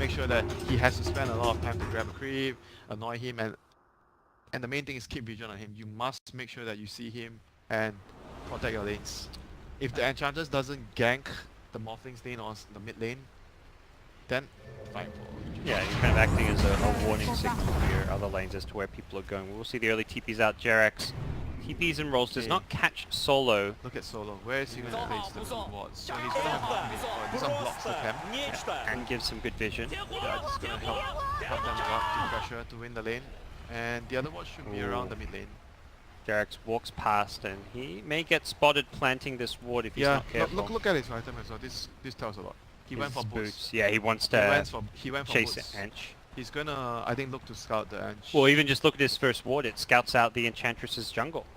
make sure that he has to spend a lot of time to grab a creep, annoy him, and the main thing is keep vision on him. You must make sure that you see him and protect your lanes. If the Enchantress doesn't gank the Morphling lane or the mid lane, then fine for Yeah, he's kind of acting as a warning signal for your other lanes as to where people are going. We'll see the early TPs out. Jerax TPs and rolls, does not catch Solo. Look at Solo. Where is he going to place the blue wards? So he's going to have to this one blocks the camp. And gives some good vision. Yeah, just going to help them a lot to pressure to win the lane. And the other ward should be around the mid lane. Jerax walks past and he may get spotted planting this ward if he's not careful. Look at his item as well. This tells a lot. He went for boots. Yeah, he wants to he went for chase boots. Ench. He's gonna, I think, look to scout the Ench. Well, even just look at his first ward. It scouts out the Enchantress's jungle.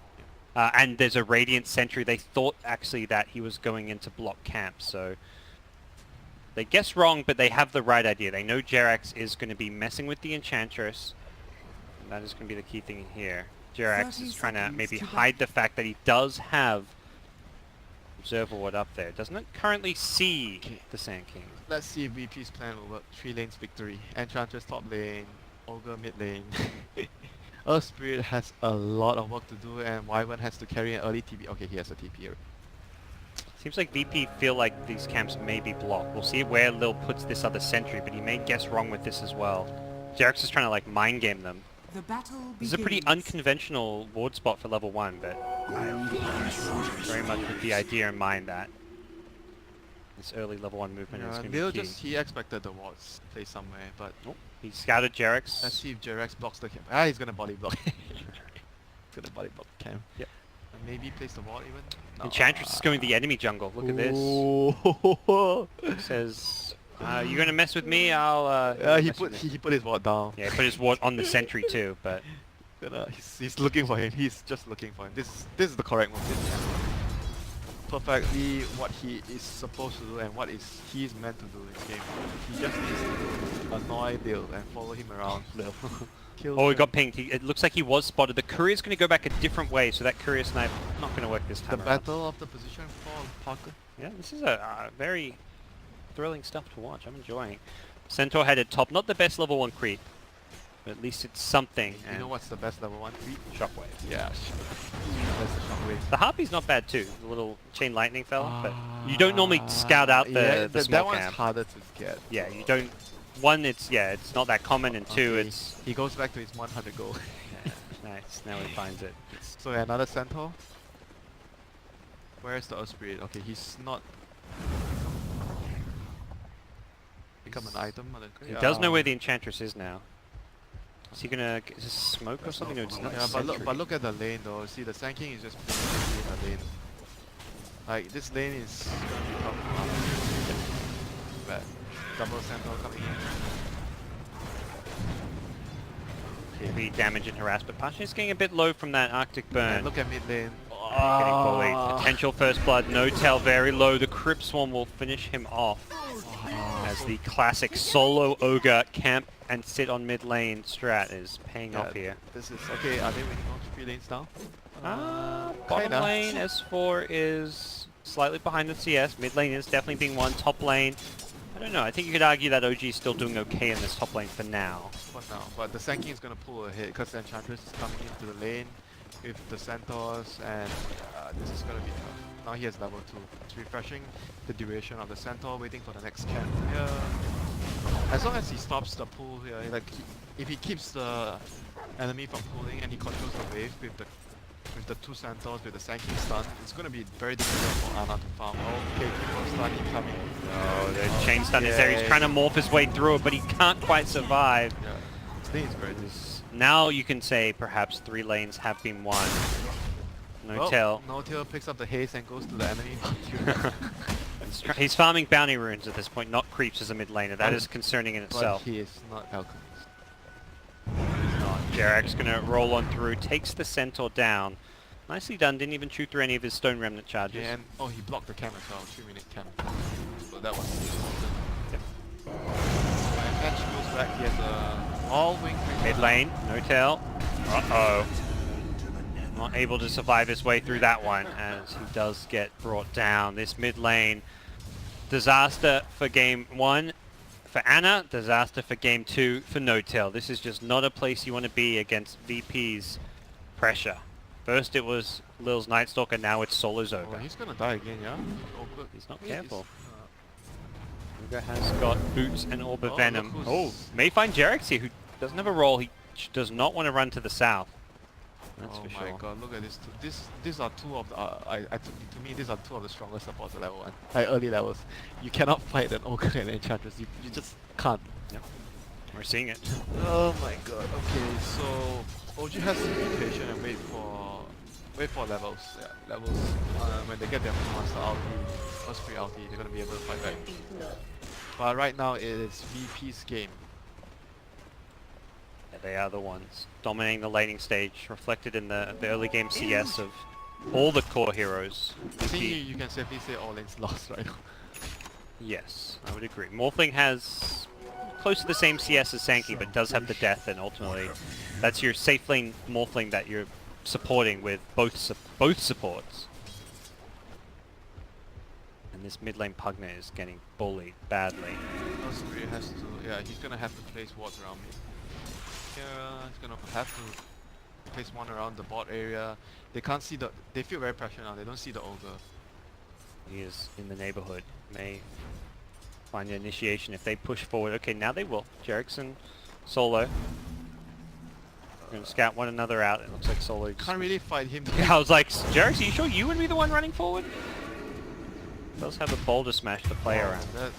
And there's a Radiant Sentry. They thought actually that he was going into block camp, so they guess wrong, but they have the right idea. They know Jerax is going to be messing with the Enchantress. And that is going to be the key thing here. Jerax is trying to maybe hide the fact that he does have Observer Ward up there. Doesn't it currently see the Sand King? Let's see if VP's plan will work. 3 lanes victory. Enchantress top lane, Ogre mid lane. Earth Spirit has a lot of work to do, and Wyvern has to carry an early TP. Okay, he has a TP here. Seems like VP feel like these camps may be blocked. We'll see where Lil puts this other sentry, but he may guess wrong with this as well. Jerax is trying to like mind game them. The battle This is a pretty unconventional ward spot for level 1, but very much with the idea in mind that this early level 1 movement is going to be key. He expected the wards placed somewhere, but He scouted Jerax. let's see if Jerax blocks the camp. He's gonna body block. He's gonna body block the camp. Yep. And maybe place the ward even. No. Enchantress is going the enemy jungle. Look at this. He says, "You're gonna mess with me? I'll." He put his ward down. Yeah, he put his ward on the sentry too, but He's looking for him. He's just looking for him. This is the correct move. Perfectly what he is supposed to do and what he's meant to do in this game. He just needs to annoy Lil and follow him around. Oh, he got pinged. It looks like he was spotted. The courier's going to go back a different way, so that courier snipe not going to work this time. The battle of the position for Parker. Yeah, this is a very thrilling stuff to watch. I'm enjoying. Centaur headed top. Not the best level 1 creep, but at least it's something. You know what's the best level 1 creep? Shockwave. Yeah, that's the Shockwave. The Harpy's not bad too. The little chain lightning fella, but you don't normally scout out the small that one's camp. harder to get. Yeah, you don't. One, it's not that common, and two, it's he goes back to his 100 gold. yeah, nice. Now he finds it. So yeah, another Centaur. Where's the Earth Spirit? Okay, he's not. Become an item. He does know where the Enchantress is now. Is he gonna is this smoke or something? No, it's not. Yeah, but look at the lane though. See, the Sand King is just playing in the lane. Like this lane is gonna be tough. Bad. Double Centaur coming in. Heavy damage and harass, but Passion is getting a bit low from that Arctic burn. And look at mid lane. Getting bullied. Potential first blood. No tail very low. The Crypt Swarm will finish him off. As the classic solo ogre camp and sit on mid lane strat is paying off here. This is okay. Are they winning all 3 lanes now? Bottom lane S4 is slightly behind the CS. Mid lane is definitely being won. Top lane, I don't know. I think you could argue that OG is still doing okay in this top lane for now. For now, but the Sand King is gonna pull ahead because the Enchantress is coming into the lane with the Centaurs, and this is gonna be tough. Now he has level 2. It's refreshing the duration of the Centaur, waiting for the next camp here. As long as he stops the pull here, if he keeps the enemy from pulling and he controls the wave with the 2 Centaurs with the Sand King stun, it's gonna be very difficult for Ana to farm. Okay, people stun incoming. No, the chain stun is there. He's trying to morph his way through it, but he can't quite survive. Yeah, this lane is very Now you can say perhaps 3 lanes have been won. No tail. No tail picks up the haze and goes to the enemy. He's farming bounty runes at this point, not creeps as a mid laner. That is concerning in itself. But he is not alchemist. He's not. Jerax gonna roll on through, takes the Centaur down. Nicely done, didn't even chew through any of his Stone Remnant charges. Yeah, and he blocked the cam as well, 3-minute cam. So that was Yep. And Edge goes back, he has a all-wing Mid lane, no tail. Uh-oh. Not able to survive his way through that one as he does get brought down. This mid lane, disaster for game 1. for Anna, disaster for game 2 for No-Tail. This is just not a place you want to be against VP's pressure. First it was Lil's Night Stalker, now it's Solo's Oh, Ogre. he's gonna die again, yeah? Oh, good. He's not Wait, careful. is- Ogre has got Boots and Orb of Oh, Venom. look Oh, who's- may find Jerex here, who doesn't have a role. He does not want to run to the south. That's oh for my sure. god, look at this. These are two of the, to me, these are two of the strongest supports at level 1. Like early levels. You cannot fight an Ogre and Enchantress. You just can't. We're seeing it. Oh my god. Okay, so OG has to be patient and wait for levels. Yeah, levels. When they get their master ulti, first free ulti, they're gonna be able to fight back. But right now it is VP's game. Yeah, they are the ones dominating the laning stage, reflected in the early game CS of all the core heroes. I think VP. you can safely say all lanes lost right now. Yes, I would agree. Morphling has close to the same CS as Sankey, but does have the death, and ultimately that's your safe lane Morphling that you're supporting with both supports. And this mid lane Pugna is getting bullied badly. Osprey has to, yeah, he's gonna have to place wards around me. Yeah, he's gonna have to place one around the bot area. They can't see the, they feel very pressured now, they don't see the Ogre. He is in the neighborhood. May find an initiation if they push forward. Okay, now they will. Jerex and Solo. Going to scout one another out. It looks like Solo just... Can't really fight him. Yeah, I was like, Jerex, are you sure you would be the one running forward? Does have a boulder smash to play around. That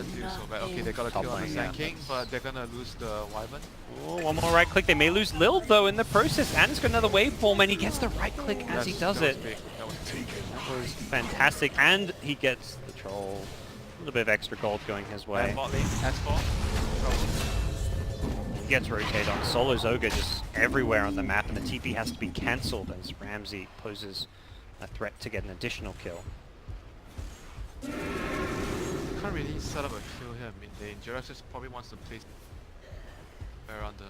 feels so bad. Okay, they got a Top kill on the lane, Sand yeah. King, but they're gonna lose the Wyvern. Oh, one more right click. They may lose Lil, though, in the process. Anna's got another waveform, and he gets the right click as he does it. Big. That was big. That was fantastic, and he gets the troll. A little bit of extra gold going his way. And bot lane, S4. He gets rotated on. Solo's Ogre just everywhere on the map, and the TP has to be cancelled as Ramsey poses a threat to get an additional kill. Can't really set up a kill here mid lane. Jerax just probably wants to place around the...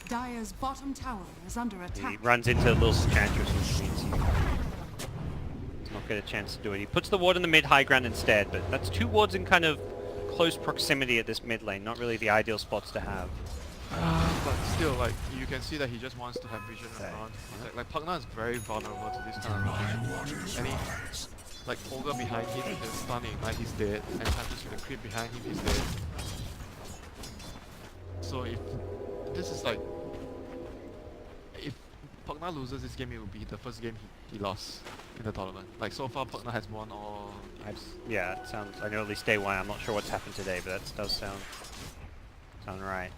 Dire's bottom tower is under He attack. runs into Lil Enchantress, which means he does not get a chance to do it. He puts the ward in the mid-high ground instead, but that's two wards in kind of close proximity at this mid lane. Not really the ideal spots to have. But still, like, you can see that he just wants to have vision around. Like Pugna is very vulnerable to this kind of rotation. And he, like, Ogre behind him is stunning, like he's dead. And Enchantress with a creep behind him is dead. So if this is like, if Pugna loses this game, it will be the first game he lost in the tournament. Like so far, Pugna has won all games. Yeah, it sounds. I know at least day one. I'm not sure what's happened today, but that does sound right.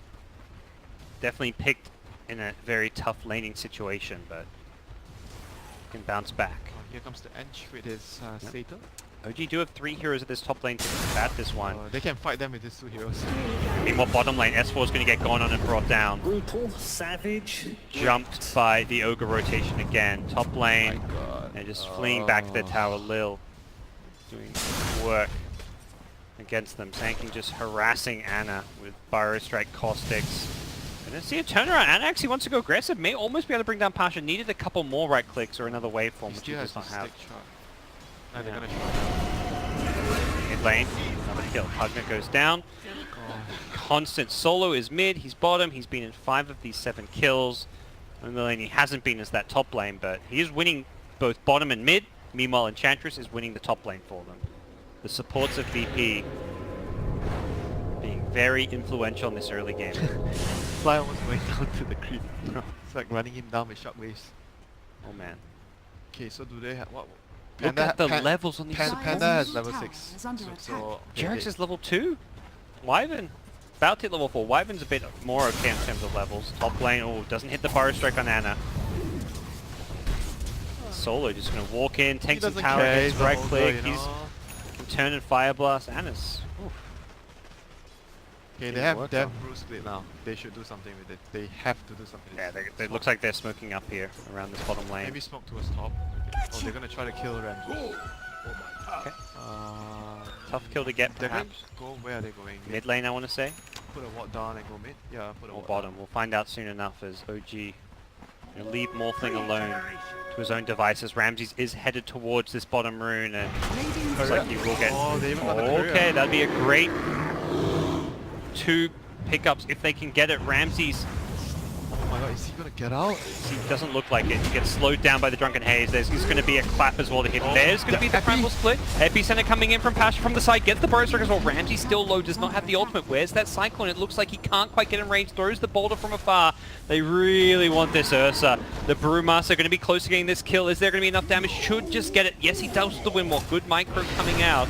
Definitely picked in a very tough laning situation, but can bounce back. Oh, here comes the Ench with his Yep. Satyr. OG do have 3 heroes at this top lane to combat this one. They can fight them with these 2 heroes. Meanwhile, bottom lane, S4 is going to get gone on and brought down. Brutal, savage. Jumped by the Ogre rotation again. Top lane, My god. they're just fleeing back to their tower. Lil doing work against them. Sanking just harassing Anna with Pyro Strike Caustics. And then see a turnaround. Anna actually wants to go aggressive. May almost be able to bring down Pasha. Needed a couple more right clicks or another waveform, He which he still has does the not have. stick shot. Now they're Yeah. gonna try. Mid lane, another kill. Pugna goes down. Constant Solo is mid, he's bottom, he's been in 5 of these 7 kills. On the lane he hasn't been as that top lane, but he is winning both bottom and mid. Meanwhile, Enchantress is winning the top lane for them. The supports of VP being very influential in this early game. Fly almost going down to the creep. It's like running him down with shockwaves. Oh man. Okay, so do they have what? Look at the levels on these Panda supports. has level Tower 6. is under Jerex is level 2. Wyvern. About to hit level 4. Wyvern's a bit more okay in terms of levels. Top lane, oh, doesn't hit the Pyro Strike on Anna. Solo just going to walk in, take some power, gets right click, he's can turn and Fire Blast. Anna's. Oof. Okay, Didn't they have work Death out. Brew split now. They should do something with it. They have to do something with Yeah, it. it looks like they're smoking up here around this bottom lane. Maybe smoke towards top. Oh, they're gonna try to kill Ramsey. Okay. Uh, Tough kill to get, they're gonna perhaps. go, where are they going? Mid lane, I want to say. Put a ward down and go mid? Yeah, put a Or ward bottom. We'll find out soon enough as OG will leave Morphling alone to his own devices. Ramses is headed towards this bottom rune, and looks like he will get... Oh, they even got the courier. Okay, that'd be a great 2 pickups if they can get it. Ramsey's Oh my god, is he gonna get out? he doesn't look like it. He gets slowed down by the Drunken Haze. There's going to be a clap as well to hit. There's going to be the Primal Split. Epicenter coming in from Pasha from the side. Gets the Burrow Strike as well. Ramsey still low. Does not have the ultimate. Where's that Cyclone? It looks like he can't quite get in range. Throws the boulder from afar. They really want this Ursa. The Brewmaster going to be close to getting this kill. Is there going to be enough damage? Should just get it. Yes, he does with the Windwalk. Good micro coming out.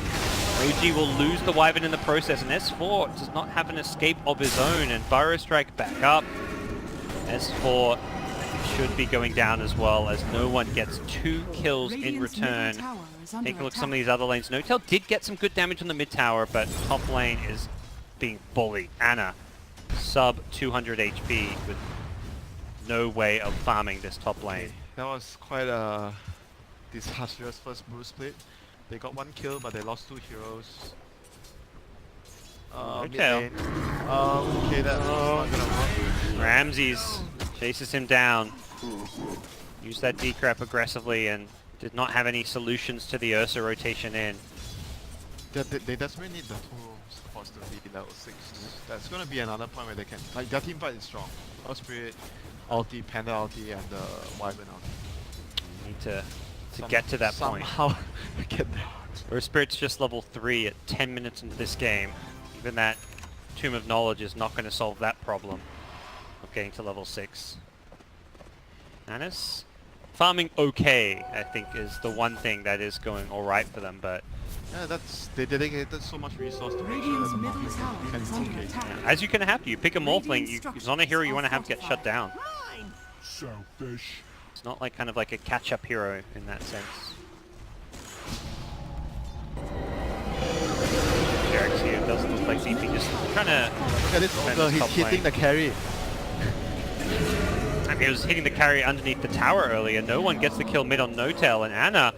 OG will lose the Wyvern in the process. And S4 does not have an escape of his own. And Burrow Strike back up. S4 should be going down as well, as no one gets 2 kills in Radiant's return. middle tower is under Take a look at some of attack. these other lanes. Notel did get some good damage on the mid tower, but top lane is being bullied. Ana, sub 200 HP with no way of farming this top lane. That was quite a disastrous first Brew split. They got 1 kill, but they lost 2 heroes. Mid Notel. lane. Okay, that's not gonna work. Ramses chases him down. Used that decrep aggressively and did not have any solutions to the Ursa rotation in. They desperately need the 2 supports to be level 6. That's gonna be another point where they can, like, their team fight is strong. Earth Spirit, ulti, Panda ulti, and the Wyvern ulti. Need to get to that point. Somehow get there. Earth Spirit's just level 3 at 10 minutes into this game. Even that Tomb of Knowledge is not going to solve that problem of getting to level 6. Anis? Farming okay, I think, is the one thing that is going alright for them, but Yeah, they dedicated so much resource to make sure Radiant's that the middle Morphling tower can is be under okay. attack. as you can have to. You pick a Morphling, it's not a hero you want to have get shut down. Selfish. It's not like kind of like a catch-up hero in that sense. Jerax here doesn't look like DP, just trying to... Look at this Defend Ogre, his he's top hitting lane. the carry. And he was hitting the carry underneath the tower earlier. No one gets the kill mid on Notel, and Ana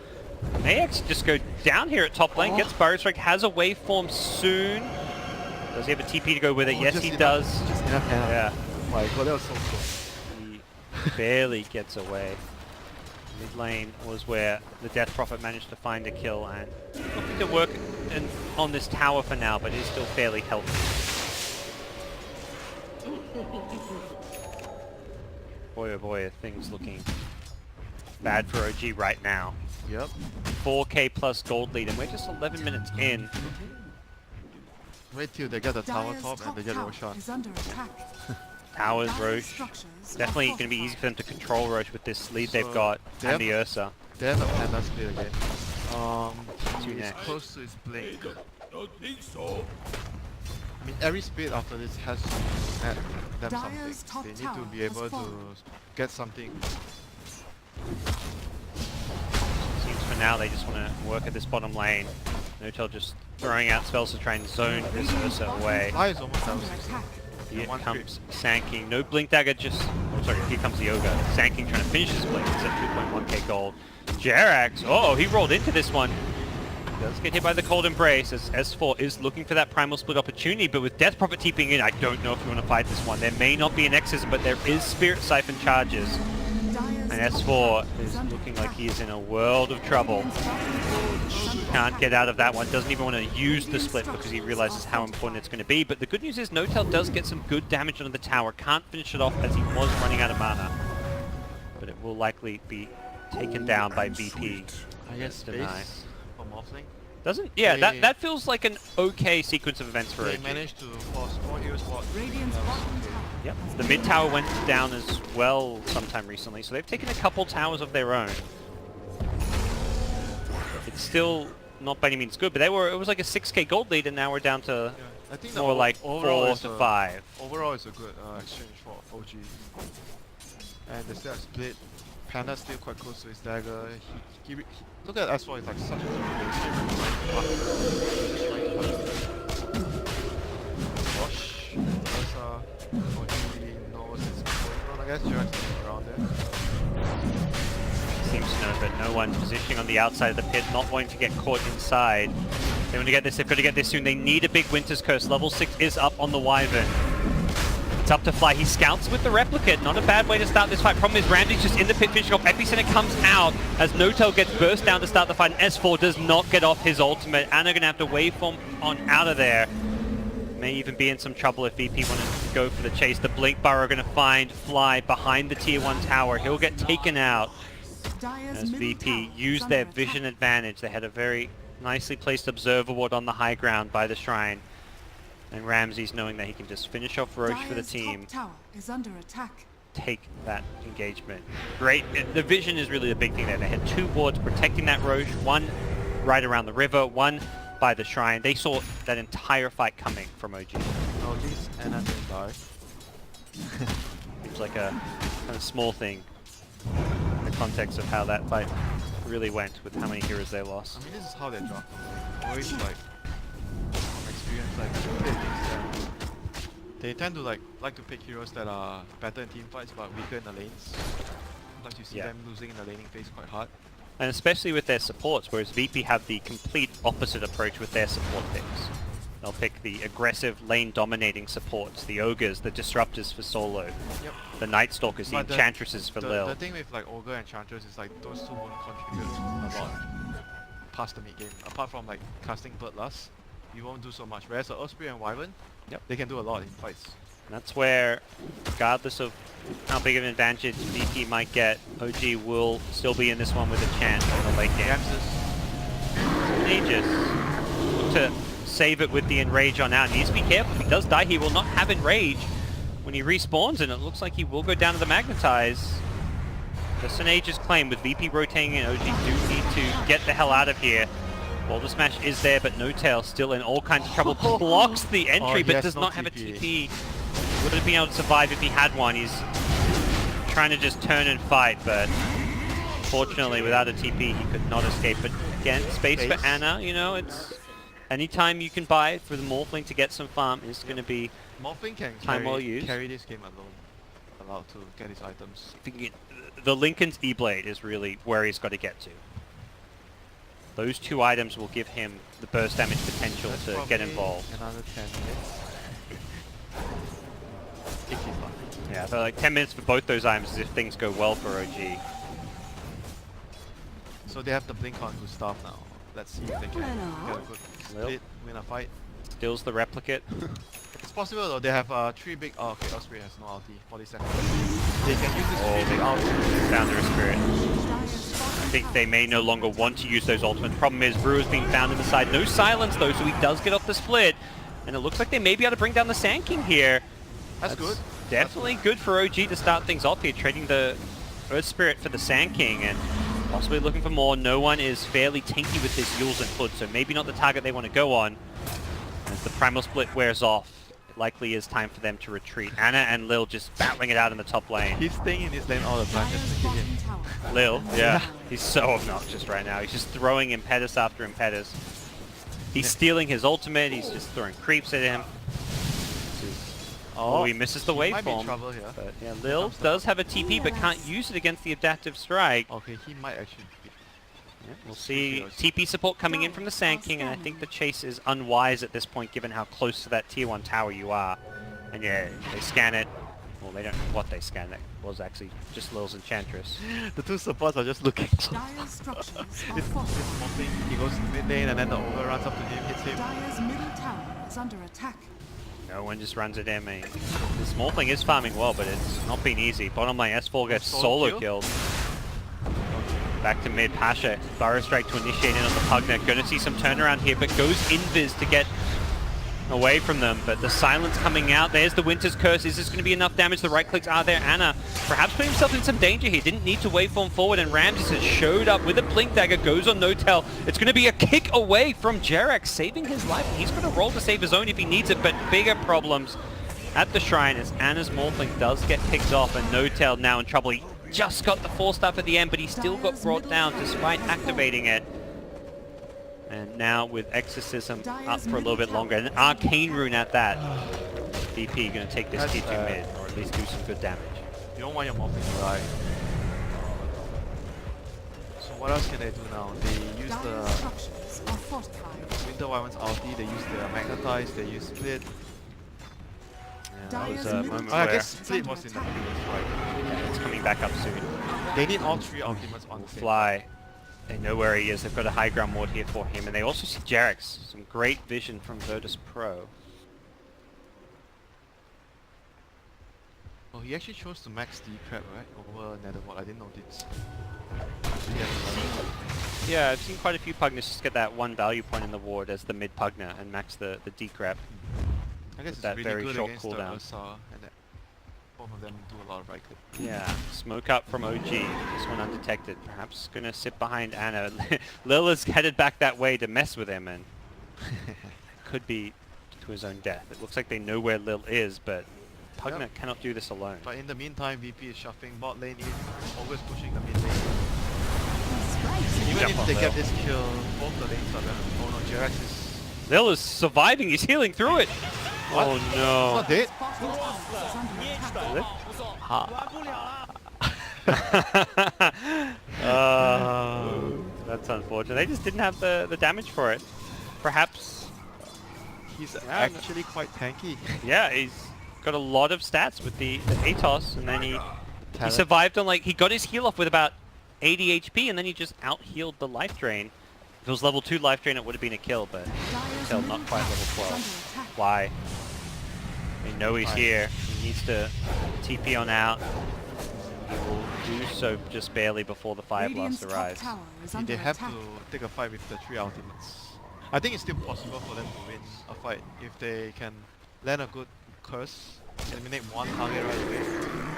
may actually just go down here at top lane. Gets Burrow Strike, has a waveform soon. Does he have a TP to go with it? Oh, Yes, just he enough- does. Just enough mana. Yeah, Oh my god, that was so cool. he barely gets away. Mid lane was where the Death Prophet managed to find a kill, and looking to work on this tower for now, but is still fairly healthy. Boy oh boy, are things looking bad for OG right now. Yep. 4k plus gold lead, and we're just 11 minutes in. Wait till they get the tower Dire's top and they get tower Roshan. is under attack. Towers, Dire's Roche. structures are Definitely going to be easy fortified. for them to control Roche with this lead they've So, got, they and have- the Ursa. They have a Panda split again. Two He's next. close to his blink. Don't think so. I mean, every split after this has to net them Dire's something. top They need to tower be has able to fallen. get something. Seems for now they just want to work at this bottom lane. Notel just throwing out spells to try and zone this Radiant's Ursa bottom away. Fly is almost under level 6. attack. Here One comes Sanking. No Blink Dagger, just... Oh, sorry, here comes the Ogre. Sanking trying to finish his Blink. He's at 2.1k gold. Jerax, oh, he rolled into this one. Does get hit by the Cold Embrace, as S4 is looking for that Primal Split opportunity, but with Death Prophet TPing in, I don't know if you want to fight this one. There may not be an Exorcism, but there is Spirit Siphon charges. Dire's And top S4 tower is under looking like attack. he is in a world of trouble. Radiant's bottom tower is under Can't attack. get out of that one. Doesn't even want to use the split because he realizes how important it's going to be. But the good news is Notel does get some good damage onto the tower. Can't finish it off as he was running out of mana. But it will likely be taken down by VP. I guess Deny. space for Morphling. Doesn't? Yeah, They- that feels like an okay sequence of events for They OG. managed to force 4 hero spot. Radiant's bottom tower. Yep. has The been mid tower destroyed. went down as well sometime recently, so they've taken a couple towers of their own. It's still not by any means good, but it was like a 6k gold lead, and now we're down to Yeah, I think the more like overall 4 is to a- 5. Overall, it's a good exchange for OG. And the stat split. Panda's still quite close to his dagger. Look at S4, he's like such a Wash. Ursa. OG knows it's going on, I guess. Jerax is around there. Seems to know, but no one positioning on the outside of the pit, not wanting to get caught inside. They want to get this, they've got to get this soon. They need a big Winter's Curse. Level 6 is up on the Wyvern. It's up to Fly. He scouts with the Replicate. Not a bad way to start this fight. Problem is Ramsey's just in the pit finishing off. Epicenter comes out as Notel gets burst down to start the fight. And S4 does not get off his ultimate. Ana going to have to waveform on out of there. may even be in some trouble if VP wanted to go for the chase. The Blink Burrow going to find Fly behind the tier 1 tower. He'll get taken out Dire's as middle VP tower is used under their attack. vision advantage. They had a very nicely placed observer ward on the high ground by the shrine. And Ramses, knowing that he can just finish off Roche for the Dire's team, top tower is under attack. take that engagement. Great. The vision is really the big thing there. They had 2 wards protecting that Roche, one right around the river, one by the shrine. They saw that entire fight coming from OG. Oh, geez, and I didn't die. Seems like a kind of small thing in the context of how that fight really went with how many heroes they lost. I mean, this is how they drop. Always like from experience, like they think that they tend to like to pick heroes that are better in team fights but weaker in the lanes. Sometimes you see Yeah. them losing in the laning phase quite hard. And especially with their supports, whereas VP have the complete opposite approach with their support picks. They'll pick the aggressive lane dominating supports, the ogres, the disruptors for solo, Yep. the night stalkers, the But enchantresses for the Lil. thing with like Ogre and Chantress is like those two won't contribute a lot past the mid game. Apart from like casting Bloodlust, you won't do so much. Whereas Osprey and Wyvern, Yep. they can do a lot in fights. And that's where, regardless of how big of an advantage VP might get, OG will still be in this one with a chance in the late game. Gamses, Aegis look to save it with the Enrage on out. Needs to be careful. If he does die, he will not have Enrage when he respawns, and it looks like he will go down to the Magnetize. Just an Aegis claim with VP rotating in. OG do need to get the hell out of here. Boulder Smash is there, but No Tail still in all kinds of trouble. Blocks the entry, he but has does no not have a TP. TP. Would have been able to survive if he had one. He's trying to just turn and fight, but fortunately, without a TP, he could not escape. But again, space for Space. Ana, you know, it's anytime you can buy for the Morphling to get some farm is going to be Morphling can Time well used. carry this game alone. Allowed to get his items. the Lincoln's E-Blade is really where he's got to get to. Those 2 items will give him the burst damage potential That's to get probably involved. Another 10 minutes. If he's lucky. Yeah, so like 10 minutes for both those items if things go well for OG. So they have the blink on to staff now. Let's see if they can get a good split, win a fight. Steals the replicate. It's possible though, they have 3 big... Oh, okay, Osprey has no ulti, 40 seconds. They can use this 3 big ulti. Founder Spirit. Dire's I think they may no longer want to use those ultimates. Problem is, Brewer's being found in the side. No silence though, so he does get off the split. And it looks like they may be able to bring down the Sand King here. That's good. Definitely good for OG to start things off here, trading the Earth Spirit for the Sand King and possibly looking for more. No one is fairly tanky with his Yules and Hood, so maybe not the target they want to go on. As the Primal Split wears off, it likely is time for them to retreat. Ana and Lil just battling it out in the top lane. He's staying in his lane all the time just Dire's to kill him. bottom tower. Lil, yeah, he's so obnoxious right now. He's just throwing impetus after impetus. He's stealing his ultimate, he's just throwing creeps at him. Oh, he misses the he might be in waveform. trouble here. But yeah, Lil does have a TP but can't use it against the adaptive strike. Okay, he might actually be... Yeah, we'll see Heroes. TP support coming in from the Sand King, and I think the chase is unwise at this point given how close to that tier 1 tower you are. And yeah, they scan it. Well, they don't know what they scan. That was actually just Lil's Enchantress. The 2 supports are just looking close. Dire's structures are It's fortified. Morphling, he goes to mid lane and then the Ogre runs up to him, hits him. Dire's middle tower is under attack. No one just runs at him. The small thing is farming well, but it's not been easy. Bottom lane, S4 gets Solo solo kill? killed. Back to mid, Pasha. Burrow Strike to initiate in on the Pugnet. Gonna see some turnaround here, but goes invis to get away from them. But the silence coming out. There's the Winter's Curse. Is this going to be enough damage? The right clicks are there. Ana perhaps putting himself in some danger here. Didn't need to waveform forward, and Ramses has showed up with a Blink Dagger. Goes on No Tail. It's going to be a kick away from Jerax, saving his life. He's going to roll to save his own if he needs it, but bigger problems at the shrine as Ana's Morphling does get picked off, and No Tail now in trouble. He just got the 4-star at the end, but he still got brought down despite activating it. And now with Exorcism up for a little bit longer, an Arcane Rune at that. VP going to take this That's T2 bad. mid, or at least do some good damage. You don't want your Morphling to die. So what else can they do now? They use Dire's the structures are fortified. Winter Wyvern's ulti, they use the Magnetize, they use Split. Yeah, that was Dire's a middle moment Oh, I where guess Split was in the previous fight. it's coming back up soon. They need all 3 ultimates on the same Fly. They know where he is. They've got a high ground ward here for him, and they also see Jerax. Some great vision from Virtus Pro. Oh, he actually chose to max D-Crab, right? Over Netherwall. I didn't notice. He has a lot of- Yeah, I've seen quite a few Pugners just get that one value point in the ward as the mid Pugner and max the D-Crab. I guess it's that really very good short against cooldown. the Ursa, and that both of them do a lot of right click. Yeah, smoke up from OG. This one undetected. Perhaps gonna sit behind Anna. Lil is headed back that way to mess with him, and could be to his own death. It looks like they know where Lil is, but Pugner Yep. cannot do this alone. But in the meantime, VP is shuffling bot lane in, always pushing the mid lane. Even Jump if on they Lil. get this kill, both the lanes are gonna... Oh no, Jerax is... Lil is surviving. He's healing through it. What? Oh He's no. not dead? Bottom tower is under attack. Oh, that's unfortunate. They just didn't have the damage for it. Perhaps, He's Yeah, actually quite tanky. yeah, he's got a lot of stats with the Atos, and then he Talent. survived on like, he got his heal off with about 80 HP, and then he just out-healed the life drain. If it was level 2 life drain, it would have been a kill, but Dire's still middle not quite tower level is 12. under attack. Why? They know he's Fine. here. He needs to TP on out. He will do so just barely before the Fire Radiant's Blast top arrives. tower is under They have attack. to take a fight with the 3 ultimates. I think it's still possible for them to win a fight if they can land a good curse, eliminate one target right away,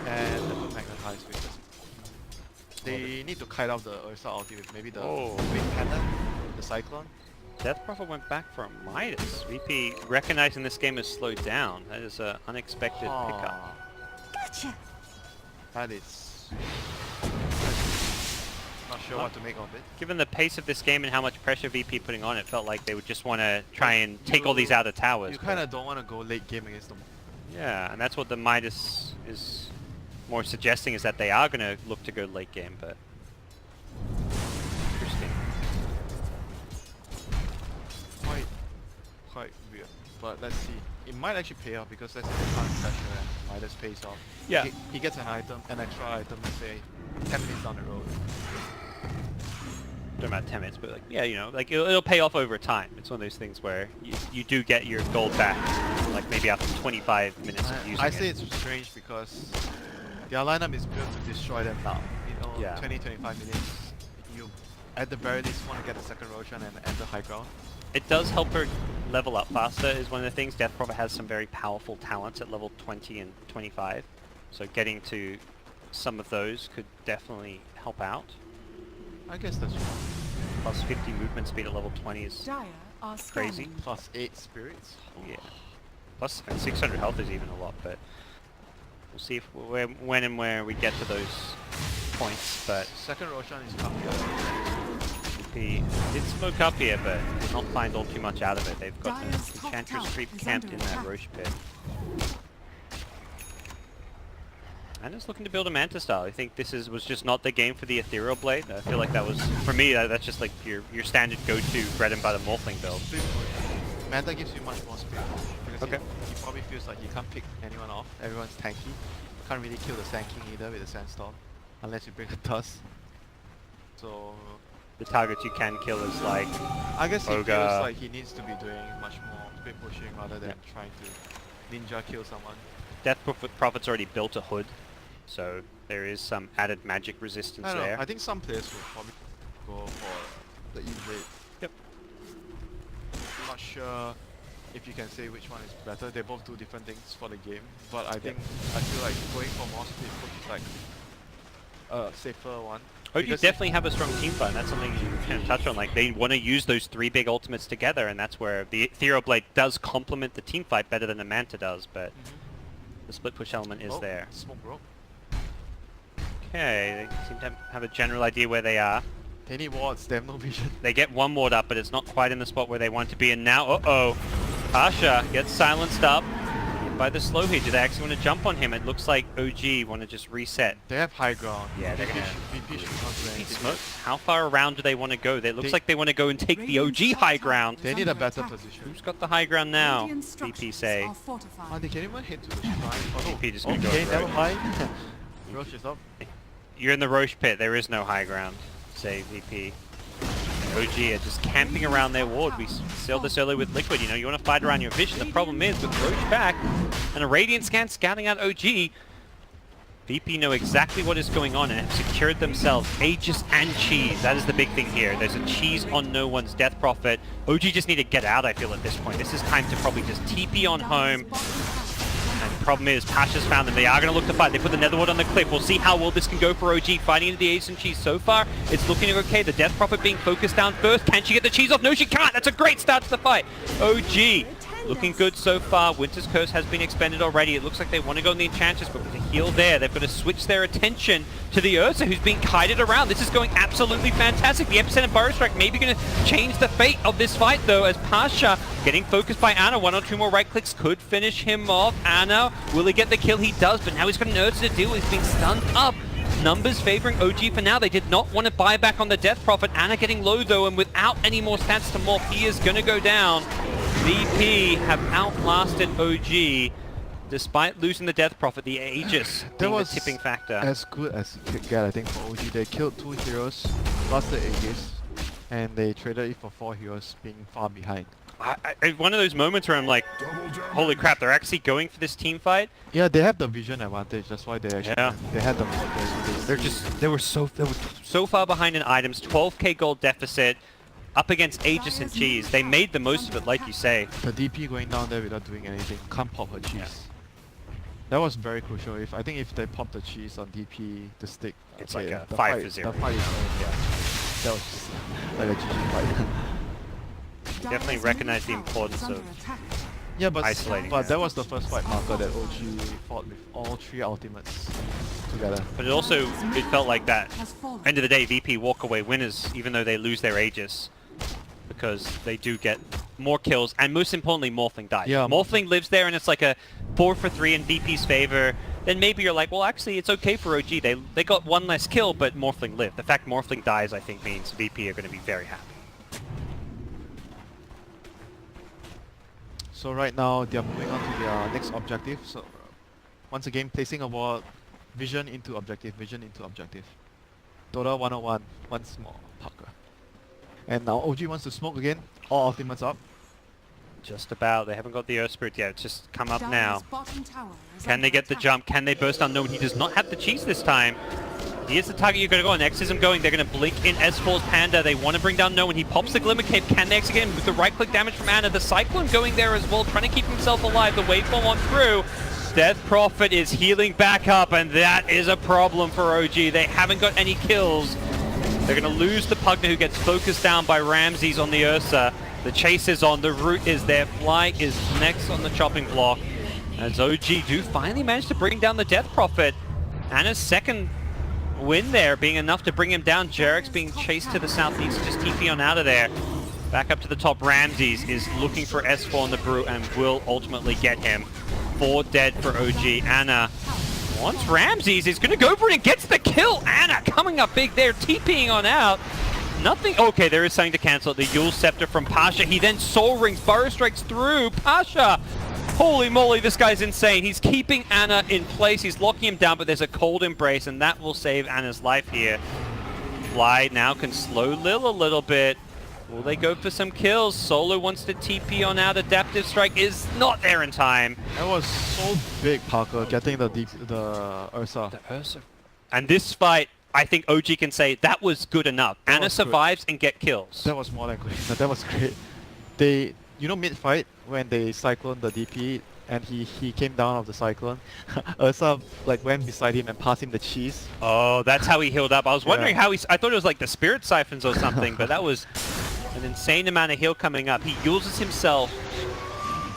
and then magnetize with this. They need to kite out the Ursa ulti with maybe the Oh. Wing Cannon, the Cyclone. Death Prophet went back for a Midas. VP recognizing this game has slowed down. That is an unexpected pickup. Gotcha. That is... Not sure what to make of it. Given the pace of this game and how much pressure VP putting on, it felt like they would just want to try and take all these outer towers. You but- kind of don't want to go late game against them. Yeah, and that's what the Midas is more suggesting, is that they are going to look to go late game, but... Interesting. Quite weird. But let's see. It might actually pay off because let's say they can't pressure and Midas pays off. Yeah. He gets an item, an extra item, let's say 10 minutes down the road. Don't about 10 minutes, but like, yeah, you know, like it'll pay off over time. It's one of those things where you do get your gold back, like maybe after 25 minutes of using I it. say it's strange because their lineup is built to destroy them now. You know, Yeah. 20-25 minutes. You at the very least want to get the second Roshan and enter high ground. It does help her level up faster, is one of the things. Death Prophet has some very powerful talents at level 20 and 25, so getting to some of those could definitely help out. I guess that's true. Plus 50 movement speed at level 20 is Dire are Crazy. scanning. Plus 8 spirits. yeah. Plus 600 health is even a lot, but we'll see if when and where we get to those points. But Second Roshan is coming up. he did smoke up here, but did not find all too much out of it. They've got Dire's the top Enchantress tower creep is camped under in that attack. Roche pit. And it's looking to build a Manta style. I think this was just not the game for the Ethereal Blade. I feel like that was, for me, that's just like your standard go-to bread and butter Morphling build. Speed push. Manta gives you much more speed because Okay. he probably feels like he can't pick anyone off. Everyone's tanky. Can't really kill the Sand King either with the Sandstorm unless you bring a Tusk. So The targets you can kill is like, I guess he Ogre. feels like he needs to be doing much more speed pushing rather than trying to ninja kill someone. Death Prophet's already built a hood, so there is some added magic resistance I don't there. know. I think some players will probably go for the invade. Yep. I'm not sure if you can say which one is better. They both do different things for the game, but I think I feel like going for more speed push is like a safer one. Oh, you Because- definitely have a strong team fight, and that's something you can touch on. Like, they want to use those 3 big ultimates together, and that's where the Ethereal Blade does complement the team fight better than the Manta does, but the split push element is Oh, there. Smoke broke. Okay, they seem to have a general idea where they are. They need wards. They have no vision. They get one ward up, but it's not quite in the spot where they want to be, and now, uh-oh, Pasha gets silenced up by the slow hit. Do they actually want to jump on him? It looks like OG want to just reset. They have high ground. Yeah, they're gonna- VP should not do He anything. smokes. How far around do they want to go? It looks They- like they want to go and take the Radiant's OG top high tower ground. is They need a under better attack. position. Who's got the high ground now? Radiant VP structures say. are fortified. Oh, they can even hit to the shrine. Oh, no. VP just Oh, gonna go okay, for never Roche. mind. Roche is up. You're in the Roche pit. There is no high ground, say VP. OG are just camping around their ward. We saw this earlier with Liquid. You know, you want to fight around your vision. The problem is with Roche back and a Radiant Scan scouting out OG, VP know exactly what is going on and have secured themselves Aegis and Cheese. That is the big thing here. There's a Cheese on no one's Death Prophet. OG just need to get out, I feel, at this point. This is time to probably just TP on home. And the problem is, Pasha's found them. They are going to look to fight. They put the Netherworld on the cliff. We'll see how well this can go for OG fighting into the Aegis and Cheese. So far, it's looking okay. The Death Prophet being focused down first. Can she get the Cheese off? No, she can't. That's a great start to the fight. OG looking good so far. Winter's Curse has been expended already. It looks like they want to go in the Enchantress, but with a heal there, they've got to switch their attention to the Ursa, who's being kited around. This is going absolutely fantastic. The Epicenter Burrow Strike maybe going to change the fate of this fight, though, as Pasha getting focused by Ana. 1 or 2 more right clicks could finish him off. Ana, will he get the kill? He does, but now he's got an Ursa to deal with. He's being stunned up. Numbers favoring OG for now. They did not want to buy back on the Death Prophet. Ana getting low, though, and without any more stats to morph, he is going to go down. VP have outlasted OG. Despite losing the Death Prophet, the Aegis being the tipping factor. As good as it could get, I think, for OG. They killed 2 heroes, lost the Aegis, and they traded it for 4 heroes being far behind. One of those moments where I'm like, holy crap, they're actually going for this team fight. Yeah, they have the vision advantage. That's why they actually they had the They were so far behind in items. 12k gold deficit. Up against Aegis and Cheese. They made the most of it, like you say. The DP going down there without doing anything. Can't pop her Cheese. Yeah. That was very crucial. I think if they pop the Cheese on DP, the stick, It's like a the 5 for 0. The fight is over. That was like a GG fight. Definitely recognize the importance of Yeah, but isolating but that. that was the first fight marker that OG fought with all 3 ultimates together. But it also, it felt like that. End of the day, VP walk away winners, even though they lose their Aegis. Because they do get more kills, and most importantly, Morphling dies. Yeah, Morphling lives there, and it's like a 4 for 3 in VP's favor. Then maybe you're like, well, actually, it's okay for OG. They got 1 less kill, but Morphling lived. The fact Morphling dies, I think, means VP are going to be very happy. So right now, they are moving on to their next objective. So once again, placing a wall, vision into objective, vision into objective. Dota 101, once more, Parker. And now OG wants to smoke again. All ultimates up. Just about. They haven't got the Earth Spirit yet. It's just come up now. Can they get the jump? Can they burst unknown? He does not have the Cheese this time. He is the target you're going to go on. Exism going. They're going to blink in S4's Panda. They want to bring down No One. He pops the Glimmer Cape. Can they execute him with the right click damage from Ana? The Cyclone going there as well, trying to keep himself alive. The waveform on through. Death Prophet is healing back up, and that is a problem for OG. They haven't got any kills. They're going to lose the Pugna, who gets focused down by Ramses on the Ursa. The chase is on. The route is there. Fly is next on the chopping block. As OG do finally manage to bring down the Death Prophet. Ana's second win there being enough to bring him down. Jarek's being chased to the southeast. Just TP on out of there. Back up to the top. Ramses is looking for S4 on the Brute and will ultimately get him. 4 dead for OG. Ana wants Ramses. Is going to go for it and gets the kill. Ana coming up big there. TPing on out. Nothing. Okay, there is something to cancel. The Yule Scepter from Pasha. He then Soul Rings. Burrow Strikes through. Pasha. Holy moly, this guy's insane. He's keeping Ana in place. He's locking him down, but there's a Cold Embrace, and that will save Ana's life here. Fly now can slow Lil a little bit. Will they go for some kills? Solo wants to TP on out. Adaptive Strike is not there in time. That was so big, Parker, getting the Ursa. The Ursa. And this fight, I think OG can say that was good enough. That Ana was good. survives and get kills. That was more than great. That was great. They, you know, mid-fight, when they cycloned the DP, and he came down off the cyclone, Ursa like went beside him and passed him the cheese. Oh, that's how he healed up. I was wondering how I thought it was like the Spirit Siphons or something, but that was an insane amount of heal coming up. He uses himself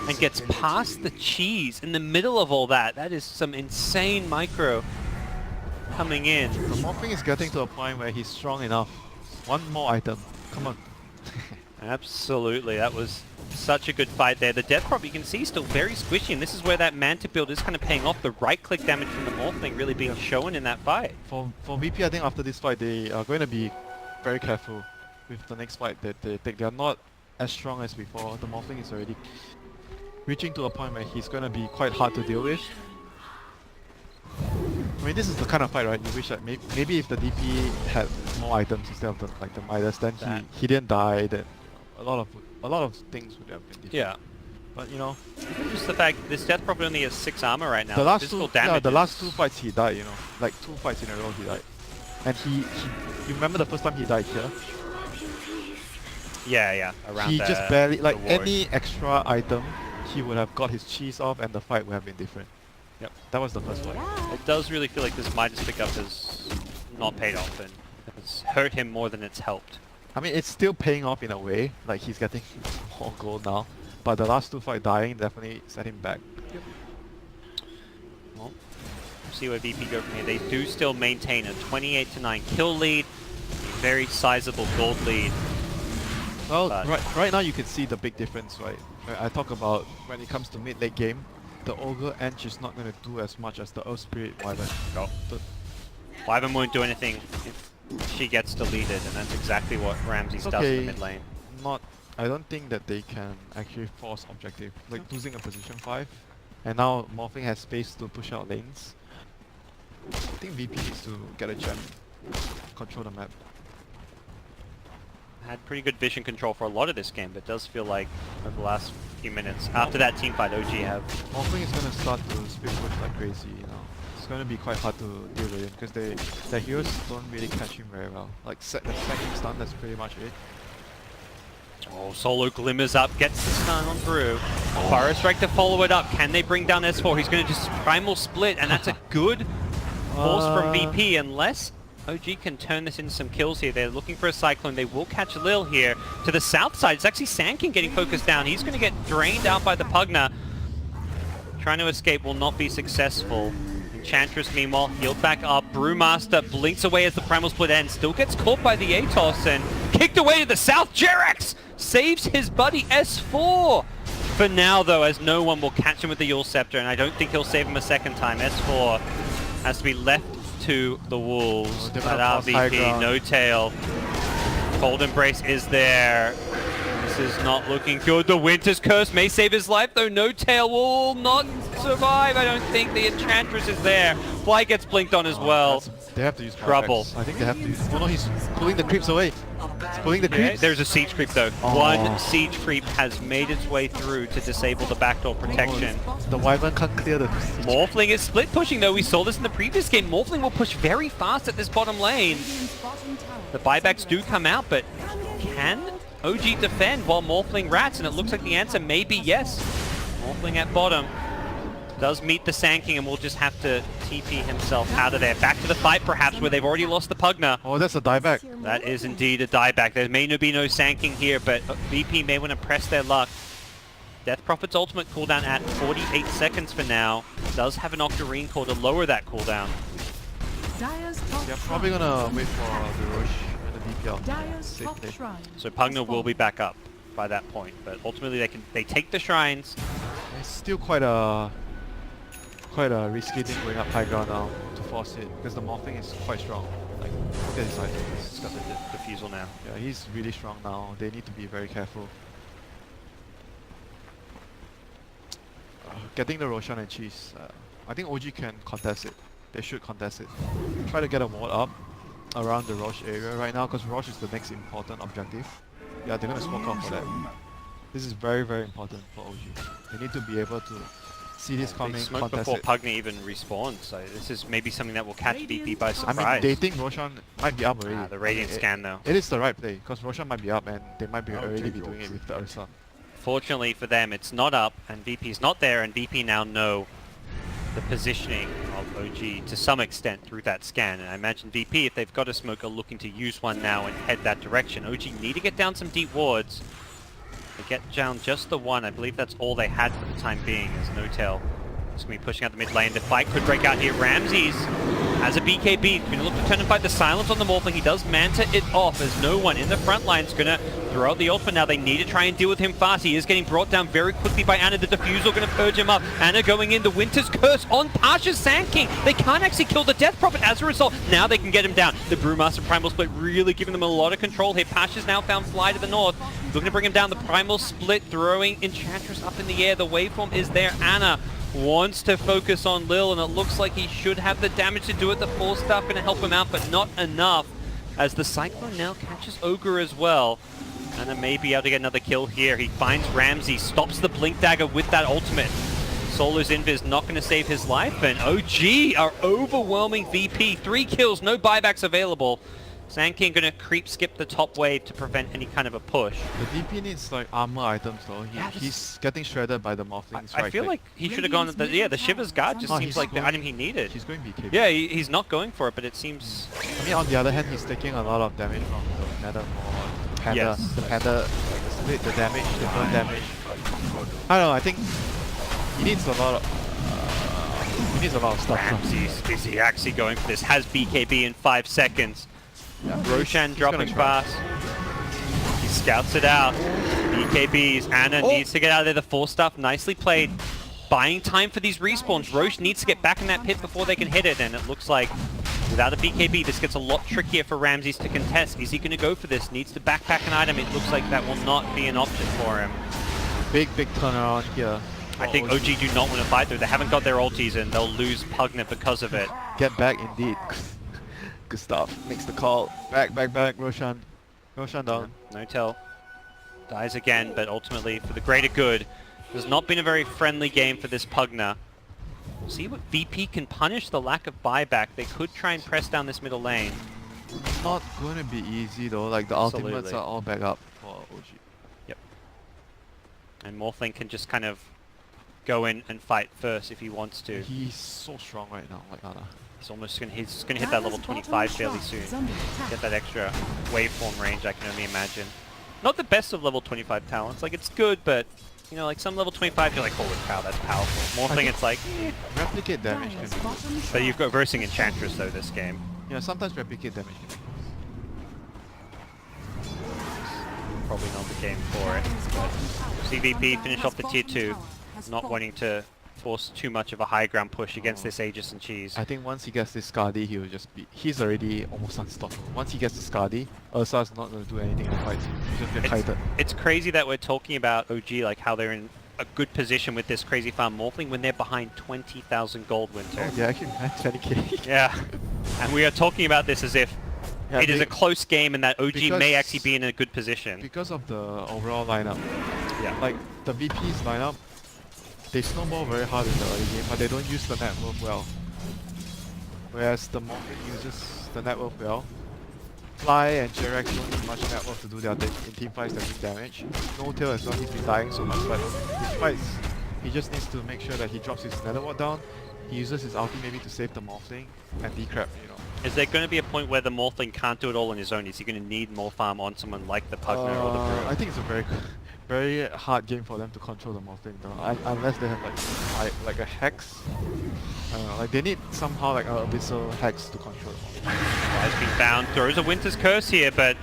and gets past the cheese in the middle of all that. That is some insane micro coming in. The Morphling is getting to a point where he's strong enough. One more item. Come on. Absolutely, that was such a good fight there. The Death Prop, you can see, still very squishy, and this is where that Manta build is kind of paying off. The right-click damage from the Morphling really being shown in that fight. For VP, I think after this fight, they are going to be very careful with the next fight that they take. They are not as strong as before. The Morphling is already reaching to a point where he's going to be quite hard to deal with. I mean, this is the kind of fight, right? You wish that maybe if the DP had more items instead of the Midas, then he didn't die. Then a lot of things would have been different. Yeah. But you know, Just the fact this Death Prophet only has 6 armor right now. the last Physical two, damage. the is- last 2 fights he died. You know, like 2 fights in a row he died. And you remember the first time he died here? Yeah, around He the, just barely, like the ward. any extra item, he would have got his cheese off and the fight would have been different. Yep. That was the first fight. It does really feel like this Midas pickup has not paid off and it's hurt him more than it's helped. I mean, it's still paying off in a way, like he's getting more gold now. But the last 2 fights dying definitely set him back. Well, see where VP go from here. They do still maintain a 28-9 kill lead, very sizable gold lead. Well, But- right now you can see the big difference, right? I talk about when it comes to mid-late game, the Ogre Ench is not going to do as much as the Earth Spirit Wyvern. Go. The- Wyvern won't do anything if she gets deleted, and that's exactly what Ramses It's does in okay. the mid lane. I don't think that they can actually force objective, like losing a position 5. And now Morphing has space to push out lanes. I think VP needs to get a gem, control the map. Had pretty good vision control for a lot of this game, but it does feel like over the last few minutes, after that team fight, OG have... Morphing is going to start to speed push like crazy, you know. It's going to be quite hard to deal with him because their heroes don't really catch him very well. Like the second stun, that's pretty much it. Oh, Solo glimmers up, gets the stun on through. Forest Strike to follow it up. Can they bring down S4? He's going to just Primal Split, and that's a good force from VP, unless OG can turn this into some kills here. They're looking for a Cyclone. They will catch Lil here. To the south side, it's actually Sankin getting focused down. He's going to get drained out by the Pugna. Trying to escape will not be successful. Enchantress, meanwhile, healed back up. Brewmaster blinks away as the Primal Split ends. Still gets caught by the Atos and kicked away to the south. Jerax saves his buddy S4. For now, though, as no one will catch him with the Yule Scepter, and I don't think he'll save him a second time. S4 has to be left to the Wolves. Oh, they're But gonna force high RVP, ground. no tail. Cold Embrace is there. This is not looking good. The Winter's Curse may save his life, though no tail will not survive. I don't think the Enchantress is there. Fly gets blinked on as well. They have to use Trouble. Firefax. I think they have to use... Oh no, he's pulling the creeps away. He's pulling the Yeah, creeps. there's a siege creep though. Oh. One siege creep has made its way through to disable the backdoor protection. The Wyvern can't clear the siege. Morphling is split pushing though. We saw this in the previous game. Morphling will push very fast at this bottom lane. The buybacks do come out, but can OG defend while Morphling rats? And it looks like the answer may be yes. Morphling at bottom does meet the Sand King and will just have to TP himself out of there. Back to the fight perhaps, where they've already lost the Pugna. Oh, that's a dieback. That is indeed a dieback. There may be no Sand King here, but VP may want to press their luck. Death Prophet's ultimate cooldown at 48 seconds for now. Does have an Octarine core to lower that cooldown. Dyer's top They're probably gonna wait for the Roche and the DPL. Dyer's Safe top play. shrine. So Pugna will be back up by that point, but ultimately they take the shrines. It's still quite a risky thing going up high ground now to force it because the morphing is quite strong. Like look at his item. He's got the defusal now. Yeah, he's really strong now. They need to be very careful. Getting the Roshan and Cheese. I think OG can contest it. They should contest it. Try to get a ward up around the Roche area right now because Roche is the next important objective. Yeah, they're gonna smoke out for that. This is very, very important for OG. They need to be able to see this They coming, smoked contest before it. Pugna even respawns, so this is maybe something that will catch VP by I surprise. mean, they think Roshan might be up already. The Radiant I mean, scan though. It is the right play because Roshan might be up and they might be I'll already take be your doing it with the Ursa. Fortunately for them, it's not up, and VP's not there, and VP now know the positioning of OG to some extent through that scan. And I imagine VP, if they've got a smoke, are looking to use one now and head that direction. OG need to get down some deep wards. They get down just the one. I believe that's all they had for the time being, as No Tail is going to be pushing out the mid lane. The fight could break out here. Ramses has a BKB. He's going to look to turn and fight the silence on the Morphling. He does Manta it off, as no one in the front line is going to throw out the ultimate now. They need to try and deal with him fast. He is getting brought down very quickly by Ana. The Diffusal going to purge him up. Ana going in. The Winter's Curse on Pasha's Sand King. They can't actually kill the Death Prophet as a result. Now they can get him down. The Brewmaster Primal Split really giving them a lot of control here. Pasha's now found Fly to the north. Looking to bring him down. The Primal Split throwing Enchantress up in the air. The waveform is there. Ana wants to focus on Lil, and it looks like he should have the damage to do it. The Force Staff going to help him out, but not enough, as the Cyclone now catches Ogre as well. And then maybe able to get another kill here. He finds Ramsey, stops the Blink Dagger with that ultimate. Solo's invis not going to save his life, and OG are overwhelming VP. 3 kills, no buybacks available. Sand King going to creep skip the top wave to prevent any kind of a push. The DP needs like armor items though. Yeah, He's getting shredded by the Morphling's I feel like he should have gone... The Shiver's Guard just Oh, seems he's like the going- item he needed. He's going BKB. Yeah, he's not going for it, but it seems... I mean, on the other hand, he's taking a lot of damage from the Nether Maw, Panda. Yes. The Panda, like, the split, the damage, the burn damage. I don't know, I think he needs a lot of... he needs a lot of stuff. Is he actually going for this? Has BKB in 5 seconds. Yeah, Roshan he's dropping gonna try. fast. He scouts it out. BKBs. Ana needs to get out of there. The 4 stuff. Nicely played. Buying time for these respawns. Roche needs to get back in that pit before they can hit it. And it looks like without a BKB, this gets a lot trickier for Ramses to contest. Is he going to go for this? Needs to backpack an item. It looks like that will not be an option for him. Big turnaround here. I think OG do not want to fight though. They haven't got their ultis and they'll lose Pugna because of it. Get back indeed. Gustav makes the call. Back, Roshan. Roshan down. No tell. Dies again, but ultimately for the greater good. Has not been a very friendly game for this Pugna. We'll see what VP can punish the lack of buyback. They could try and press down this middle lane. Not going to be easy though, like the ultimates Absolutely. are all back up for OG. Yep. And Morphling can just kind of go in and fight first if he wants to. He's so strong right now, like Ana. He's gonna hit that level 25 fairly soon. Get that extra waveform range, I can only imagine. Not the best of level 25 talents. Like it's good, but you know, like some level 25, you're like, holy cow, that's powerful. Morphling, it's like, eh. Replicate damage can be good. But you've got versing Enchantress though this game. Yeah, sometimes replicate damage can be Probably not the game for it. But CVP finish off the tier 2, not wanting to force too much of a high ground push against this Aegis and Cheese. I think once he gets this Skadi, he will just be... He's already almost unstoppable. Once he gets the Skadi, Ursa's not going to do anything in the fight. He's just get kited. It's crazy that we're talking about OG, like how they're in a good position with this crazy farm Morphling when they're behind 20,000 gold Winter. Yeah, actually, 20k. Yeah, and we are talking about this as if Yeah, it is they- a close game and that OG may because- actually be in a good position. Because of the overall lineup. Yeah. Like, the VP's lineup, they snowball very hard in the early game, but they don't use the network well. Whereas the Morphin uses the network well. Fly and Jerax don't need much network to do their thing in team fights that do damage. No Tail as well, he's been dying so much, but his fights, he just needs to make sure that he drops his nether ward down. He uses his ulti maybe to save the Morphling and decrap, you know. Is there going to be a point where the Morphling can't do it all on his own? Is he going to need more farm on someone like the Pugna or the Brewer? I think it's a very hard game for them to control the Morphling though, unless they have like a Hex. I don't know, like they need somehow like an Abyssal Hex to control the Morphling. Has been found, throws a Winter's Curse here, but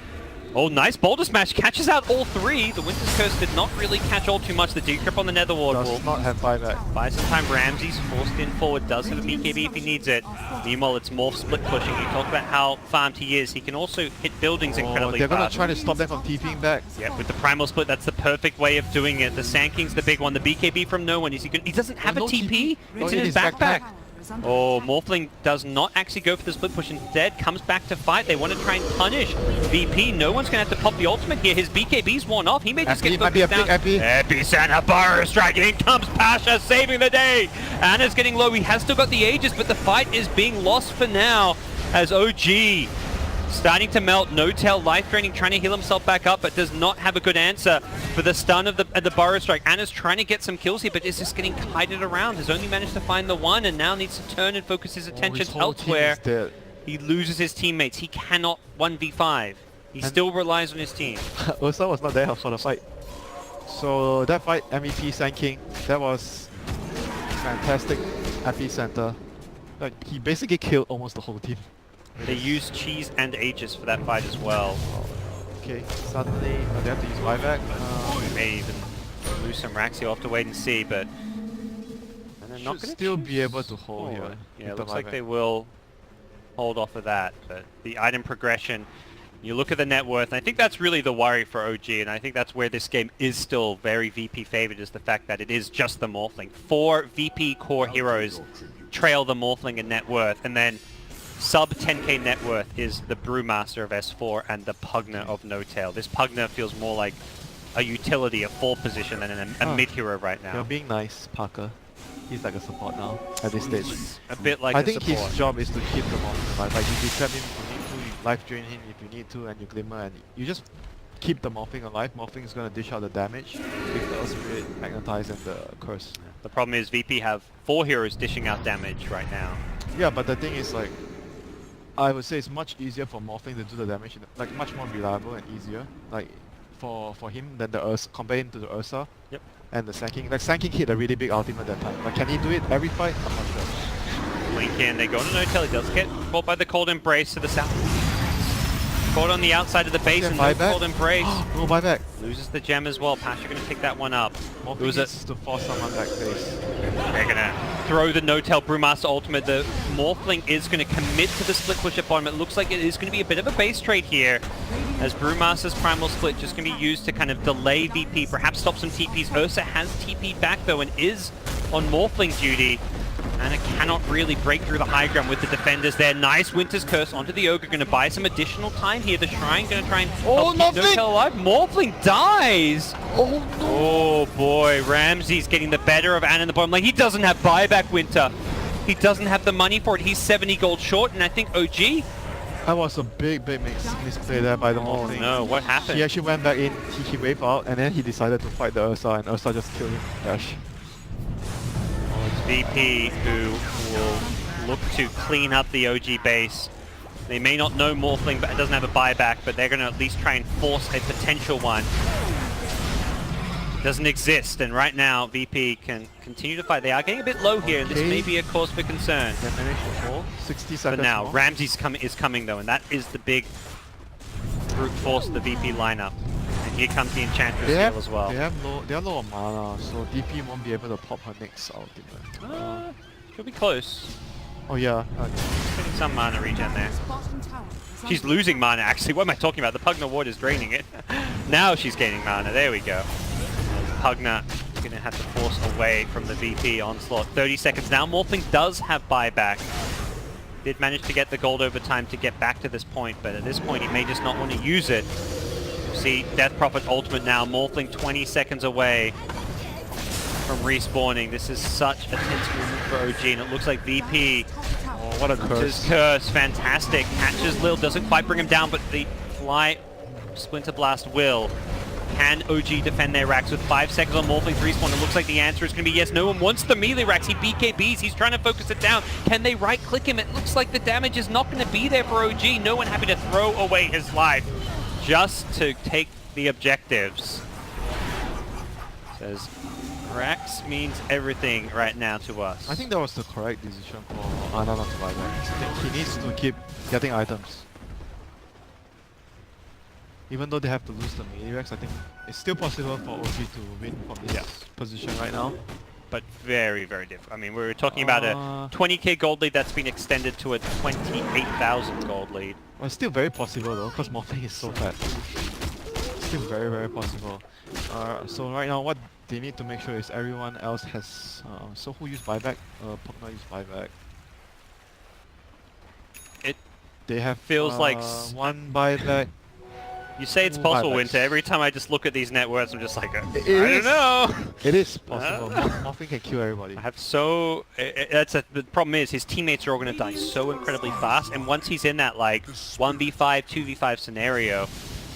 oh, nice Boulder Smash, catches out all 3. The Winter's Curse did not really catch all too much. The decrypt on the Nether Ward will Does not have buyback. buy some time. Ramses forced in forward, does have a BKB if he needs it. Meanwhile, it's Morph split pushing. You talked about how farmed he is. He can also hit buildings incredibly They're gonna fast. try to stop them from TPing back. Yep, with the Primal Split, that's the perfect way of doing it. The Sand King's the big one. The BKB from no one. Is he good? He doesn't have a no TP. TP. It's Oh, in his backpack. Oh, Morphling does not actually go for the split push. Instead, comes back to fight. They want to try and punish VP. No one's going to have to pop the ultimate here. His BKB's worn off. He may just Epi get might be a focused down. big Epi Santa Barra strike. In comes Pasha, saving the day. Anna's getting low. He has still got the Aegis, but the fight is being lost for now as OG starting to melt. No Tail life draining, trying to heal himself back up, but does not have a good answer for the stun of the Burrow Strike. Anna's trying to get some kills here, but is just getting kited around. Has only managed to find the one, and now needs to turn and focus his attention His whole team elsewhere. is dead. He loses his teammates. He cannot 1v5. He And- still relies on his team. Ursa was not there for the fight. So that fight, MVP Sand King, that was fantastic epicenter. Like he basically killed almost the whole team. They used Cheese and Aegis for that fight as well. Okay, suddenly they have to use buyback. We may even lose some racks. You'll have to wait and see, but... And they're not Should gonna still be choose able to hold here. Yeah, with it the looks like buyback. they will hold off of that, but the item progression, you look at the net worth, and I think that's really the worry for OG, and I think that's where this game is still very VP favored, is the fact that it is just the Morphling. 4 VP core heroes trail the Morphling in net worth, and then sub 10k net worth is the Brewmaster of S4 and the Pugna of No Tail. This Pugna feels more like a utility, a 4 position than a mid hero right now. You're being nice, Parker. He's like a support now at this stage. A bit like I a think support. his job is to keep them off alive. Like you disturb him if you need to, you life drain him if you need to, and you glimmer, and you just keep the Morphling alive. Morphling is gonna dish out the damage with the Earth Spirit, Magnetize, and the Curse. The problem is VP have 4 heroes dishing out damage right now. Yeah, but the thing is like, I would say it's much easier for Morphling to do the damage, like much more reliable and easier. Like for him than the Ursa, compare him to the Ursa. Yep. And the Sand King. Like Sand King hit a really big ultimate that time. But can he do it every fight? I'm not sure. Blink in, they go to No Tail, he does get caught by the Cold Embrace to the south. Caught on the outside of the base and no buyback? Cold Embrace. No buyback. Loses the gem as well. Pasha gonna pick that one up. Morphling It was a needs to force someone back base. They're gonna throw the No Tail Brewmaster ultimate. The Morphling is gonna commit to the split push at bottom. It looks like it is gonna be a bit of a base trade here, as Brewmaster's Primal Split just gonna be used to kind of delay VP, perhaps stop some TPs. Ursa has TP'd back though and is on Morphling duty. And it cannot really break through the high ground with the defenders there. Nice Winter's Curse onto the Ogre. Going to buy some additional time here. The Shrine going to try and help keep No Morphling! Tail alive. Morphling dies! Oh no! Oh boy, Ramsey's getting the better of Anna in the bottom lane. He doesn't have buyback, Winter. He doesn't have the money for it. He's 70 gold short, and I think OG... That was a big misplay there by the Oh Morphling. no, what happened? He actually went back in, he waved out, and then he decided to fight the Ursa, and Ursa just killed him. Dash. Oh, it's VP who will look to clean up the OG base. They may not know Morphling, but it doesn't have a buyback, but they're going to at least try and force a potential one. It doesn't exist, and right now VP can continue to fight. They are getting a bit low here, and this Okay. may be a cause for concern. They managed to hold 60 seconds But now, more. Ramsey's is coming though, and that is the big brute force of the VP lineup. And here comes the Enchantress They heal have, as well. they are low on mana, so DP won't be able to pop her next ultimate. She'll be close. Oh yeah, Getting some mana regen there. Bottom tower is She's under losing mana actually. What am I talking about? The Pugna Ward is draining it. Now she's gaining mana. There we go. Pugna is going to have to force away from the VP onslaught. 30 seconds now. Morphling does have buyback. Did manage to get the gold over time to get back to this point, but at this point he may just not want to use it. See, Death Prophet ultimate now. Morphling 20 seconds away from respawning. This is such a tense moment for OG, and it looks like VP... top tower. oh what a Hunter's curse. Curse, fantastic. Catches Lil, doesn't quite bring him down, but the Fly Splinter Blast will. Can OG defend their racks with 5 seconds on Morphling's respawn? It looks like the answer is going to be yes. No one wants the melee racks. He BKBs. He's trying to focus it down. Can they right-click him? It looks like the damage is not going to be there for OG. No one happy to throw away his life just to take the objectives. Says, racks means everything right now to us. I think that was the correct decision for Ana not to buy back. I think he needs to keep getting items. Even though they have to lose the Medirex, I think it's still possible for OG to win from this position right now. But very, very different. I mean, we were talking about a 20k gold lead that's been extended to a 28,000 gold lead. Well, it's still very possible though, because Morphling is so fat. Still very, very possible. So right now, what they need to make sure is everyone else has... so who used buyback? Pugna used buyback. It They have feels like one buyback. You say it's Ooh, possible, buybacks. Winter. Every time I just look at these net worths, I'm just like, I It don't is. know. It is possible. Morphling can kill everybody. I have so... the problem is his teammates are all going to die so incredibly fast, and once he's in that like 1v5, 2v5 scenario,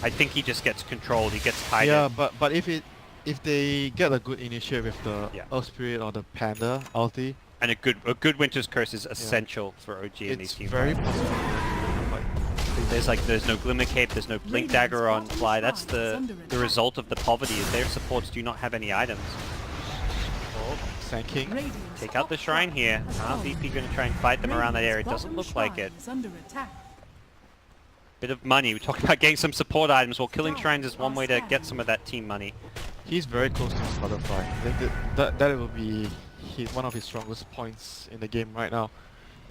I think he just gets controlled. He gets tied Yeah, in. but if they get a good initiate with the Yeah. Earth Spirit or the Panda ulti, And a good Winter's Curse is essential for OG in these it's teams. very possible. Like, There's no Glimmer Cape, there's no Blink Dagger on Fly. That's the result of the poverty, is their supports do not have any items. Sand King. Radiant's Take out the top Shrine tower here. has Are fallen. VP going to try and fight them around that area? It Radiant's doesn't bottom look like shrine it. is under attack. Bit of money. We talked about getting some support items. Well, killing shrines is one way to get some of that team money. He's very close to his butterfly. I think that will be one of his strongest points in the game right now.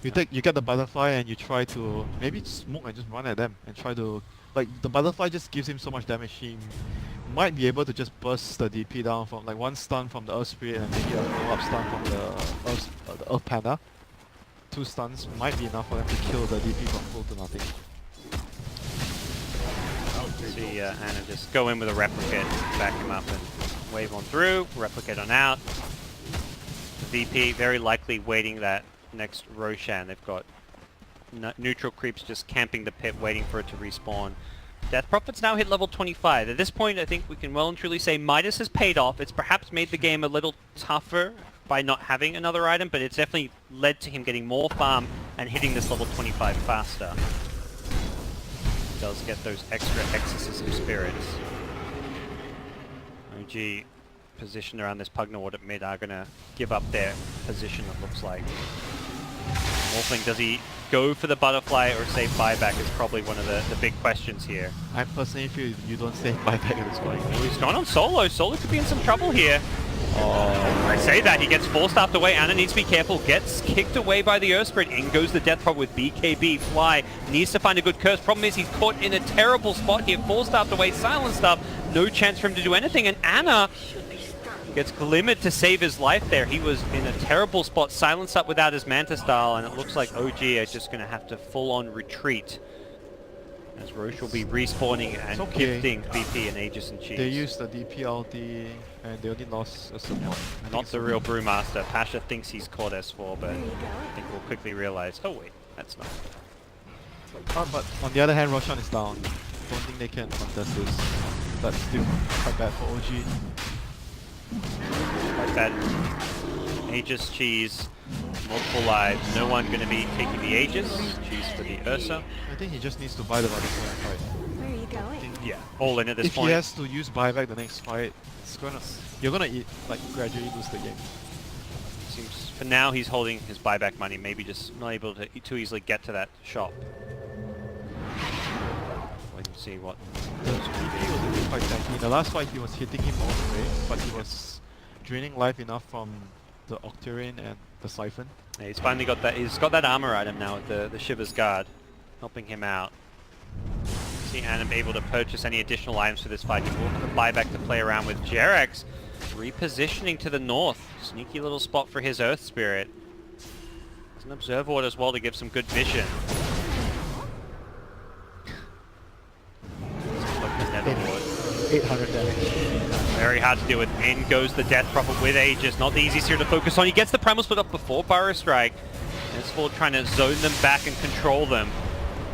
You get the butterfly and you try to maybe smoke and just run at them and try to the butterfly just gives him so much damage. He might be able to just burst the DP down from like one stun from the Earth Spirit and maybe a follow-up stun from the Earth Panda 2 stuns might be enough for them to kill the DP from full to nothing. See Anna just go in with a replicate, back him up and wave on through, replicate on out. The VP very likely waiting that next Roshan. They've got neutral creeps just camping the pit, waiting for it to respawn. Death Prophet's now hit level 25. At this point, I think we can well and truly say Midas has paid off. It's perhaps made the game a little tougher by not having another item, but it's definitely led to him getting more farm and hitting this level 25 faster. He does get those extra Exorcism Spirits. OG positioned around this Pugna Ward at mid are going to give up their position, it looks like. Morphling, does he go for the butterfly or save buyback is probably one of the big questions here. I personally feel you don't save buyback at this point. Oh, he's gone on solo. Solo could be in some trouble here. Oh, I say that, he gets force-staffed away. Anna needs to be careful. Gets kicked away by the Earth Spirit. In goes the Death Prophet with BKB. Fly needs to find a good curse. Problem is he's caught in a terrible spot here. Force-staffed away, silenced up. No chance for him to do anything. And Anna gets glimmered to save his life there. He was in a terrible spot, silenced up without his Manta style, and it looks like OG are just going to have to full-on retreat. As Roche will be respawning and gifting VP and Aegis and Cheese. they used the DP ulti and they only lost a support. I Not think the so. real Brewmaster. Pasha thinks he's caught S4, but I think we'll quickly realize, oh wait, that's not. But on the other hand, Roshan is down. Don't think they can contest this. That's still quite bad for OG. Like that. Aegis, Cheese, multiple lives. No one going to be taking the Aegis. Cheese for the Ursa. I think he just needs to buy the butterfly fight. Where are you going? Yeah, all in at this If point. he has to use buyback the next fight, you're gonna gradually lose the game. Seems for now he's holding his buyback money, maybe just not able to too easily get to that shop. Wait and see what. The DP was really quite tanky. In the last fight he was hitting him all the way, but he was draining life enough from the Octarian and the Siphon. Yeah, he's finally got that. He's got that armor item now with the Shiva's Guard, helping him out. See Anna able to purchase any additional items for this fight. He will have a buyback to play around with. Jerax repositioning to the north. Sneaky little spot for his Earth Spirit. There's an Observer Ward as well to give some good vision. Look at Nether Ward. 800 damage. Very hard to deal with. In goes the Death Prophet with Aegis. Not the easiest here to focus on. He gets the Primal Split up before Burrow Strike. And S4 trying to zone them back and control them.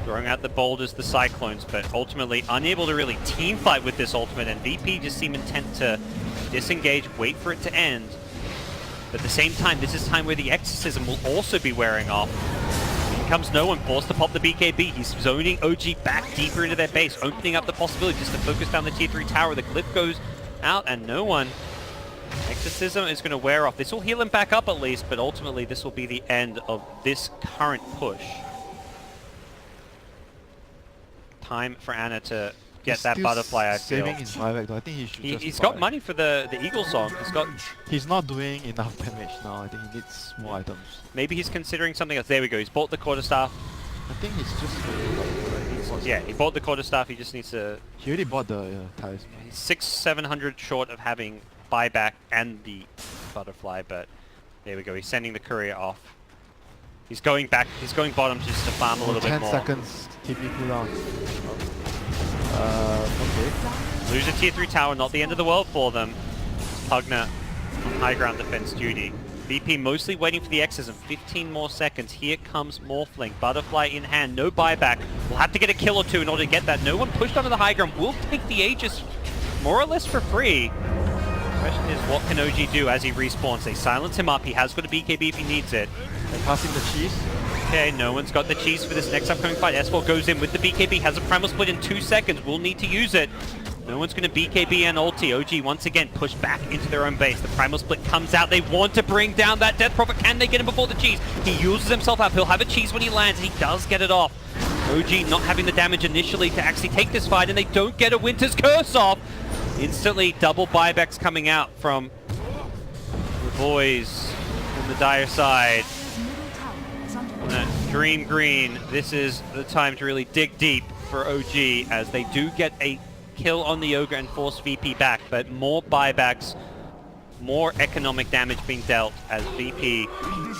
Throwing out the boulders, the Cyclones, but ultimately unable to really team fight with this ultimate. And VP just seem intent to disengage, wait for it to end. But at the same time, this is time where the Exorcism will also be wearing off. In comes no one, forced to pop the BKB. He's zoning OG back deeper into their base, opening up the possibility just to focus down the tier 3 tower. The Glyph goes out and no one. Exorcism is going to wear off. This will heal him back up at least, but ultimately this will be the end of this current push. Time for Anna to get He's that still butterfly, I feel. saving his buyback though. I think he should just He's buy. got money for the Eagle Song. He's not doing enough damage now. I think he needs more items. Maybe he's considering something else. There we go. He's bought the quarterstaff. I think he's just Yeah, he bought the quarterstaff. He just needs to. He already bought the talisman. He's 600-700 short of having buyback and the butterfly, but there we go. He's sending the courier off. He's going back. He's going bottom just to farm a little bit 10 more. seconds TP cooldown. Okay. Lose a tier 3 tower, not the end of the world for them. Pugna on high ground defense duty. VP mostly waiting for the Exorcism. 15 more seconds. Here comes Morphling. Butterfly in hand. No buyback. We'll have to get a kill or two in order to get that. No one pushed onto the high ground. We'll take the Aegis more or less for free. Question is, what can OG do as he respawns? They silence him up. He has got a BKB if he needs it. They're passing the cheese. Okay, no one's got the cheese for this next upcoming fight. S4 goes in with the BKB, has a Primal Split in 2 seconds. We'll need to use it. No one's going to BKB and ulti. OG once again pushed back into their own base. The Primal Split comes out. They want to bring down that Death Prophet. Can they get him before the cheese? He uses himself up. He'll have a cheese when he lands. He does get it off. OG not having the damage initially to actually take this fight, and they don't get a Winter's Curse off. Instantly, double buybacks coming out from the boys on the dire side. Dream Green, this is the time to really dig deep for OG as they do get a kill on the Ogre and force VP back, but more buybacks more economic damage being dealt as VP.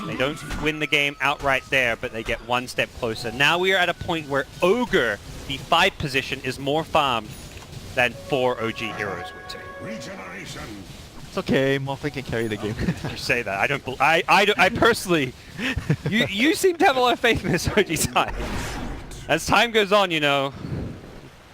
They don't win the game outright there, but they get one step closer. Now we are at a point where Ogre, the 5 position, is more farmed than 4 OG heroes would take. Regeneration. It's okay, Morphling can carry the game. You say that. I don't. I personally. You seem to have a lot of faith in this OG side. As time goes on, you know,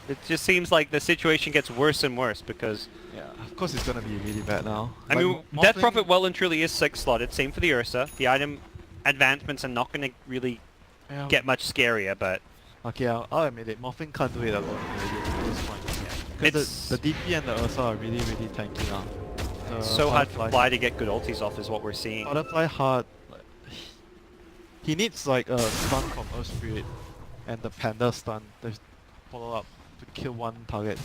it just seems like the situation gets worse and worse because. Yeah, of course it's gonna be really bad now. I Like, mean, Morphling- Death Prophet well and truly is 6 slotted. Same for the Ursa. The item advancements are not going to really Yeah. get much scarier, but Okay, I'll admit it. Morphling can't do it alone already at this point. Because It's- the DP and the Ursa are really, really tanky now. it's so hard for Fly to get good ultis off is what we're seeing. Butterfly hard. He needs like a stun from Earth Spirit and the Panda stun to follow up to kill one target.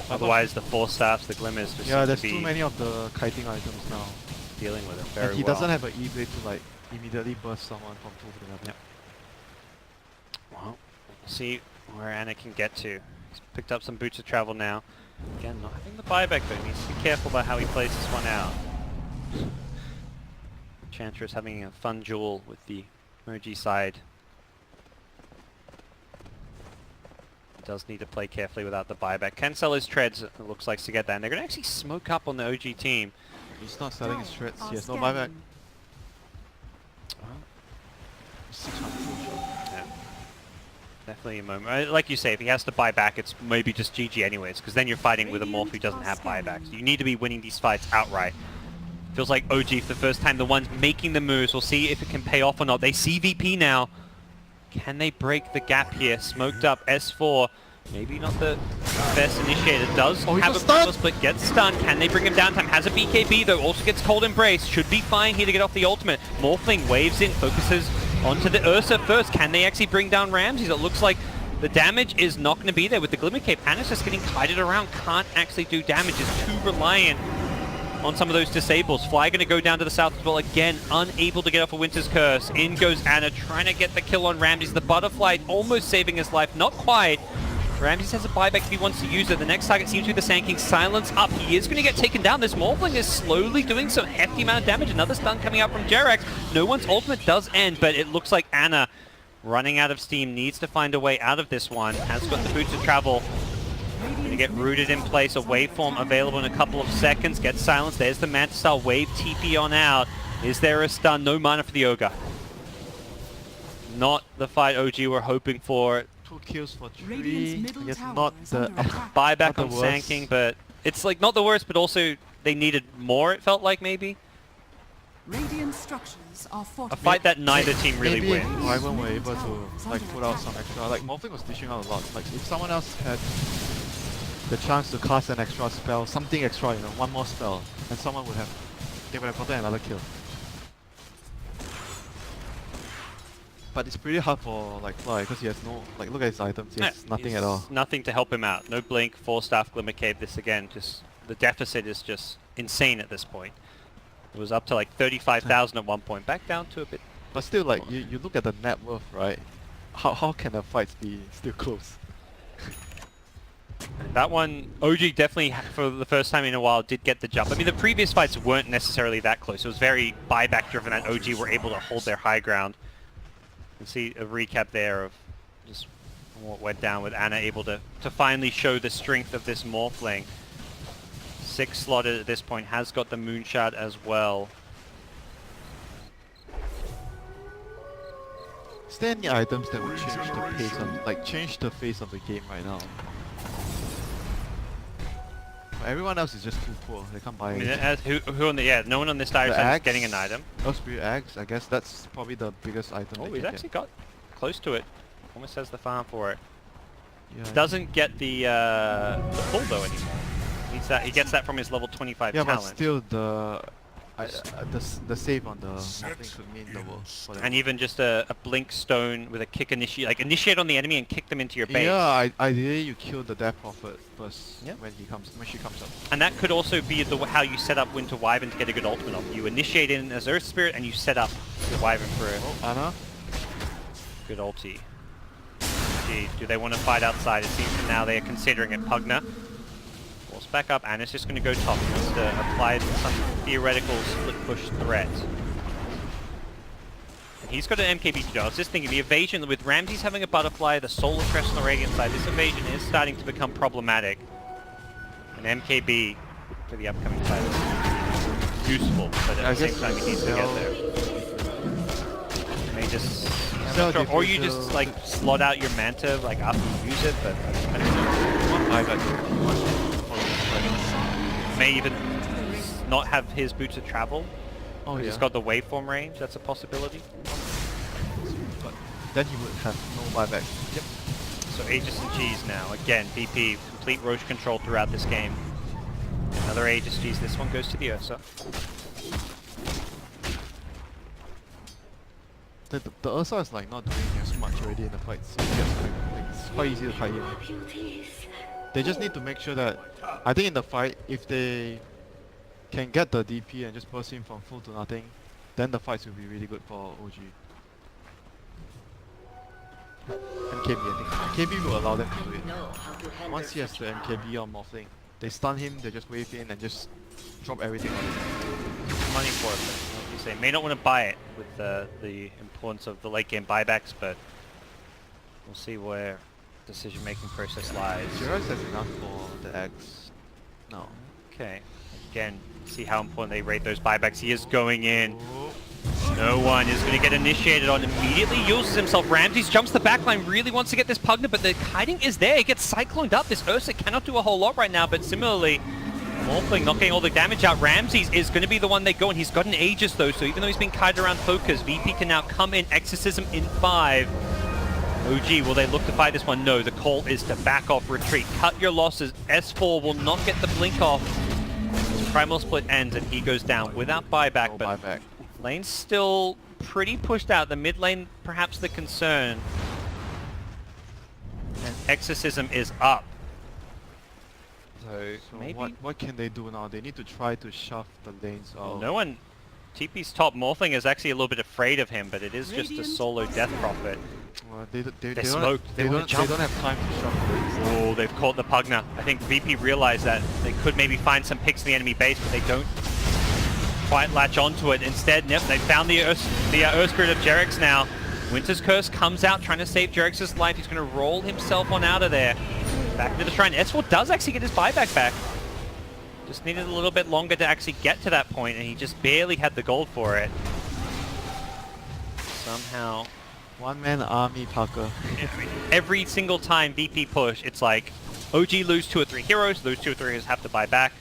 Otherwise, the 4 staffs, the glimmers, just Yeah, seem there's to be too many of the kiting items now. dealing with it very And he well. doesn't have an E-blade to like immediately burst someone from full to the level. Yep. Well, we'll see where Anna can get to. He's picked up some boots of travel now. Again, not having the buyback though. He needs to be careful about how he plays this one out. Enchantress having a fun duel with the Moji side. Does need to play carefully without the buyback. Can sell his treads, it looks like, to get that. And they're going to actually smoke up on the OG team. He's not selling his shreds, Are he has no buyback. scanning. 600 full shot. Yeah. Definitely a moment. Like you say, if he has to buy back, it's maybe just GG anyways, because then you're fighting with a Morph who doesn't have buybacks. You need to be winning these fights outright. Feels like OG for the first time, the ones making the moves. We'll see if it can pay off or not. They see VP now. Can they break the gap here? Smoked up S4. Maybe not the best initiator. Does Oh, he have got a stunned! brutal split. Gets stunned. Can they bring him down time? Has a BKB though. Also gets cold embrace. Should be fine here to get off the ultimate. Morphling waves in. Focuses onto the Ursa first. Can they actually bring down Ramses? It looks like the damage is not going to be there with the Glimmer Cape. Anna's just getting kited around. Can't actually do damage. Is too reliant on some of those disables. Fly going to go down to the south as well. Again, unable to get off a Winter's Curse. In goes Anna, trying to get the kill on Ramses. The Butterfly almost saving his life. Not quite. Ramses has a buyback if he wants to use it. The next target seems to be the Sand King. Silence up. He is going to get taken down. This Morphling is slowly doing some hefty amount of damage. Another stun coming out from Jerax. No one's ultimate does end, but it looks like Anna, running out of steam, needs to find a way out of this one. Has got the boots of travel. Going to get rooted in place. A waveform available in a couple of seconds. Gets silenced. There's the Manta Star wave TP on out. Is there a stun? No mana for the Ogre. Not the fight OG were hoping for. 2 kills for 3. Radiant's middle I guess tower not is the under attack. Buyback Not the on Sand worst. King, but it's like not the worst, but also they needed more, it felt like maybe. Radiant structures are A fortified. fight that neither team really Maybe if wins. Wyvern were able to like put out some extra, like Morphling was dishing out a lot. Like if someone else had the chance to cast an extra spell, something extra, you know, one more spell, and someone would have, they would have gotten another kill. But it's pretty hard for like Fly because he has no, like look at his items, he has nothing at all. Nothing to help him out. No Blink, 4-staff, Glimmer Cape. This again, just the deficit is just insane at this point. It was up to like 35,000 at one point, back down to a bit. But still, like you look at the net worth, right? How can the fights be still close? That one, OG definitely, for the first time in a while, did get the jump. I mean, the previous fights weren't necessarily that close. It was very buyback driven that OG were able to hold their high ground. You can see a recap there of just what went down with Anna able to finally show the strength of this Morphling. 6 slotted at this point, has got the Moonshot as well. Is there any items that would change the pace of, like change the face of the game right now? But everyone else is just too poor. They can't buy I mean, anything. who on the, yeah, no one on this dire The side is axe? getting an item. Earth Spirit Axe, I guess that's probably the biggest item. Oh, they he's can actually got close to it. Almost has the farm for it. get. Yeah, Doesn't get the pull though anymore. Needs that. He gets that from his level 25 yeah, but talent. still the save on the Morphling could mean the world for them. And even just a blink stone with a kick initiate, like initiate on the enemy and kick them into your base. Yeah, ideally you kill the Death Prophet first Yeah. when she comes up. And that could also be how you set up Winter Wyvern to get a good ultimate off. You initiate in as Earth Spirit and you set up the Wyvern for a Oh, Anna? good ulti. Gee, do they want to fight outside? It seems that now they are considering it. Pugna. Force back up. Anna's just going to go top. to apply some theoretical split push threat. And he's got an MKB to do. I was just thinking, the evasion, with Ramses having a butterfly, the Solar Crest on the Radiant side, this evasion is starting to become problematic. An MKB for the upcoming fight is useful, but at the same time he needs to get there. May just... or you just like slot out your Manta like after you use it, but I don't know. May even not have his boots of travel. Oh, He's got the waveform range, that's a possibility. But then he would have no buyback. Yep. So Aegis and G's now. Again, BP, complete Roche control throughout this game. Another Aegis G's, this one goes to the Ursa. The Ursa is like not doing as much already in the fights. So it's quite easy to fight him. They just need to make sure that, I think in the fight, if they can get the DP and just burst him from full to nothing, then the fights will be really good for OG. MKB, I think. MKB will allow them to do it. Once he has the MKB on Morphling, they stun him, they just wave in and just drop everything on him. Money for it, but like you say, may not want to buy it with the importance of the late game buybacks, but we'll see where decision-making process lies. Jirax has enough for the X. No. Okay. Again, see how important they rate those buybacks. He is going in. No one is going to get initiated on. Immediately uses himself. Ramses jumps the backline, really wants to get this Pugna, but the kiting is there. He gets cycloned up. This Ursa cannot do a whole lot right now, but similarly, Morphling not getting all the damage out. Ramses is going to be the one they go, and he's got an Aegis though, so even though he's been kited around focus, VP can now come in, Exorcism in 5. OG, will they look to fight this one? No, the call is to back off, retreat. Cut your losses. S4 will not get the blink off. Primal Split ends and he goes down without buyback, No but buyback. lane's still pretty pushed out. The mid lane, perhaps the concern. And Exorcism is up. So maybe... what can they do now? They need to try to shove the lanes out. No one... TP's top Morphling is actually a little bit afraid of him, but it is just a solo Death Prophet. They smoked. They don't have time to shove the lanes. Oh, they've caught the Pugna. I think VP realized that they could maybe find some picks in the enemy base, but they don't quite latch onto it. Instead, yep, they found the Earth Spirit of Jerax now. Winter's Curse comes out trying to save Jerax's life. He's going to roll himself on out of there. Back into the shrine. S4 does actually get his buyback back. Just needed a little bit longer to actually get to that point, and he just barely had the gold for it. Somehow... One-man army, Parker. Yeah, I mean, every single time VP push, it's like OG lose 2 or 3 heroes, those 2 or 3 heroes have to buy back.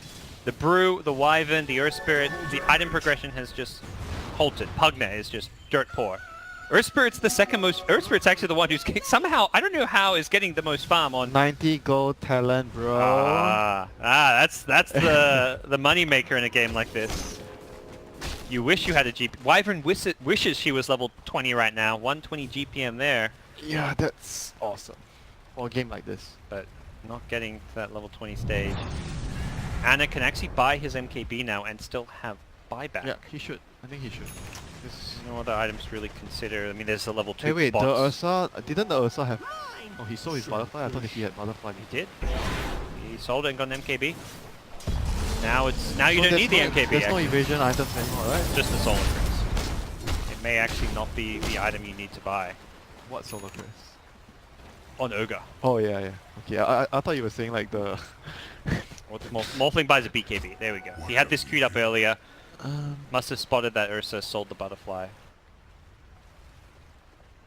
The Brew, the Wyvern, the Earth Spirit, the item progression has just halted. Pugna is just dirt poor. Earth Spirit's the second most... Earth Spirit's actually the one who's somehow, I don't know how, is getting the most farm on... 90 gold talent, bro. That's the money maker in a game like this. You wish you had a GP. Wyvern wishes she was level 20 right now. 120 GPM there. Yeah, that's awesome. For a game like this. But not getting to that level 20 stage. Anna can actually buy his MKB now and still have buyback. Yeah, he should. I think he should. No other items to really consider. I mean, there's a level 2 Hey, wait, box. the Ursa... Didn't the Ursa have... Oh, he sold his butterfly? I thought he had butterfly. He did. He sold it and got an MKB. Now you don't need the MKB. There's no actually. evasion items anymore, right? Just the Solar Crest. It may actually not be the item you need to buy. What Solar Crest? On Ogre. Oh, yeah, yeah. Okay, I thought you were saying like the... Morphling buys a BKB. There we go. He had this queued up earlier. Must have spotted that Ursa sold the butterfly. I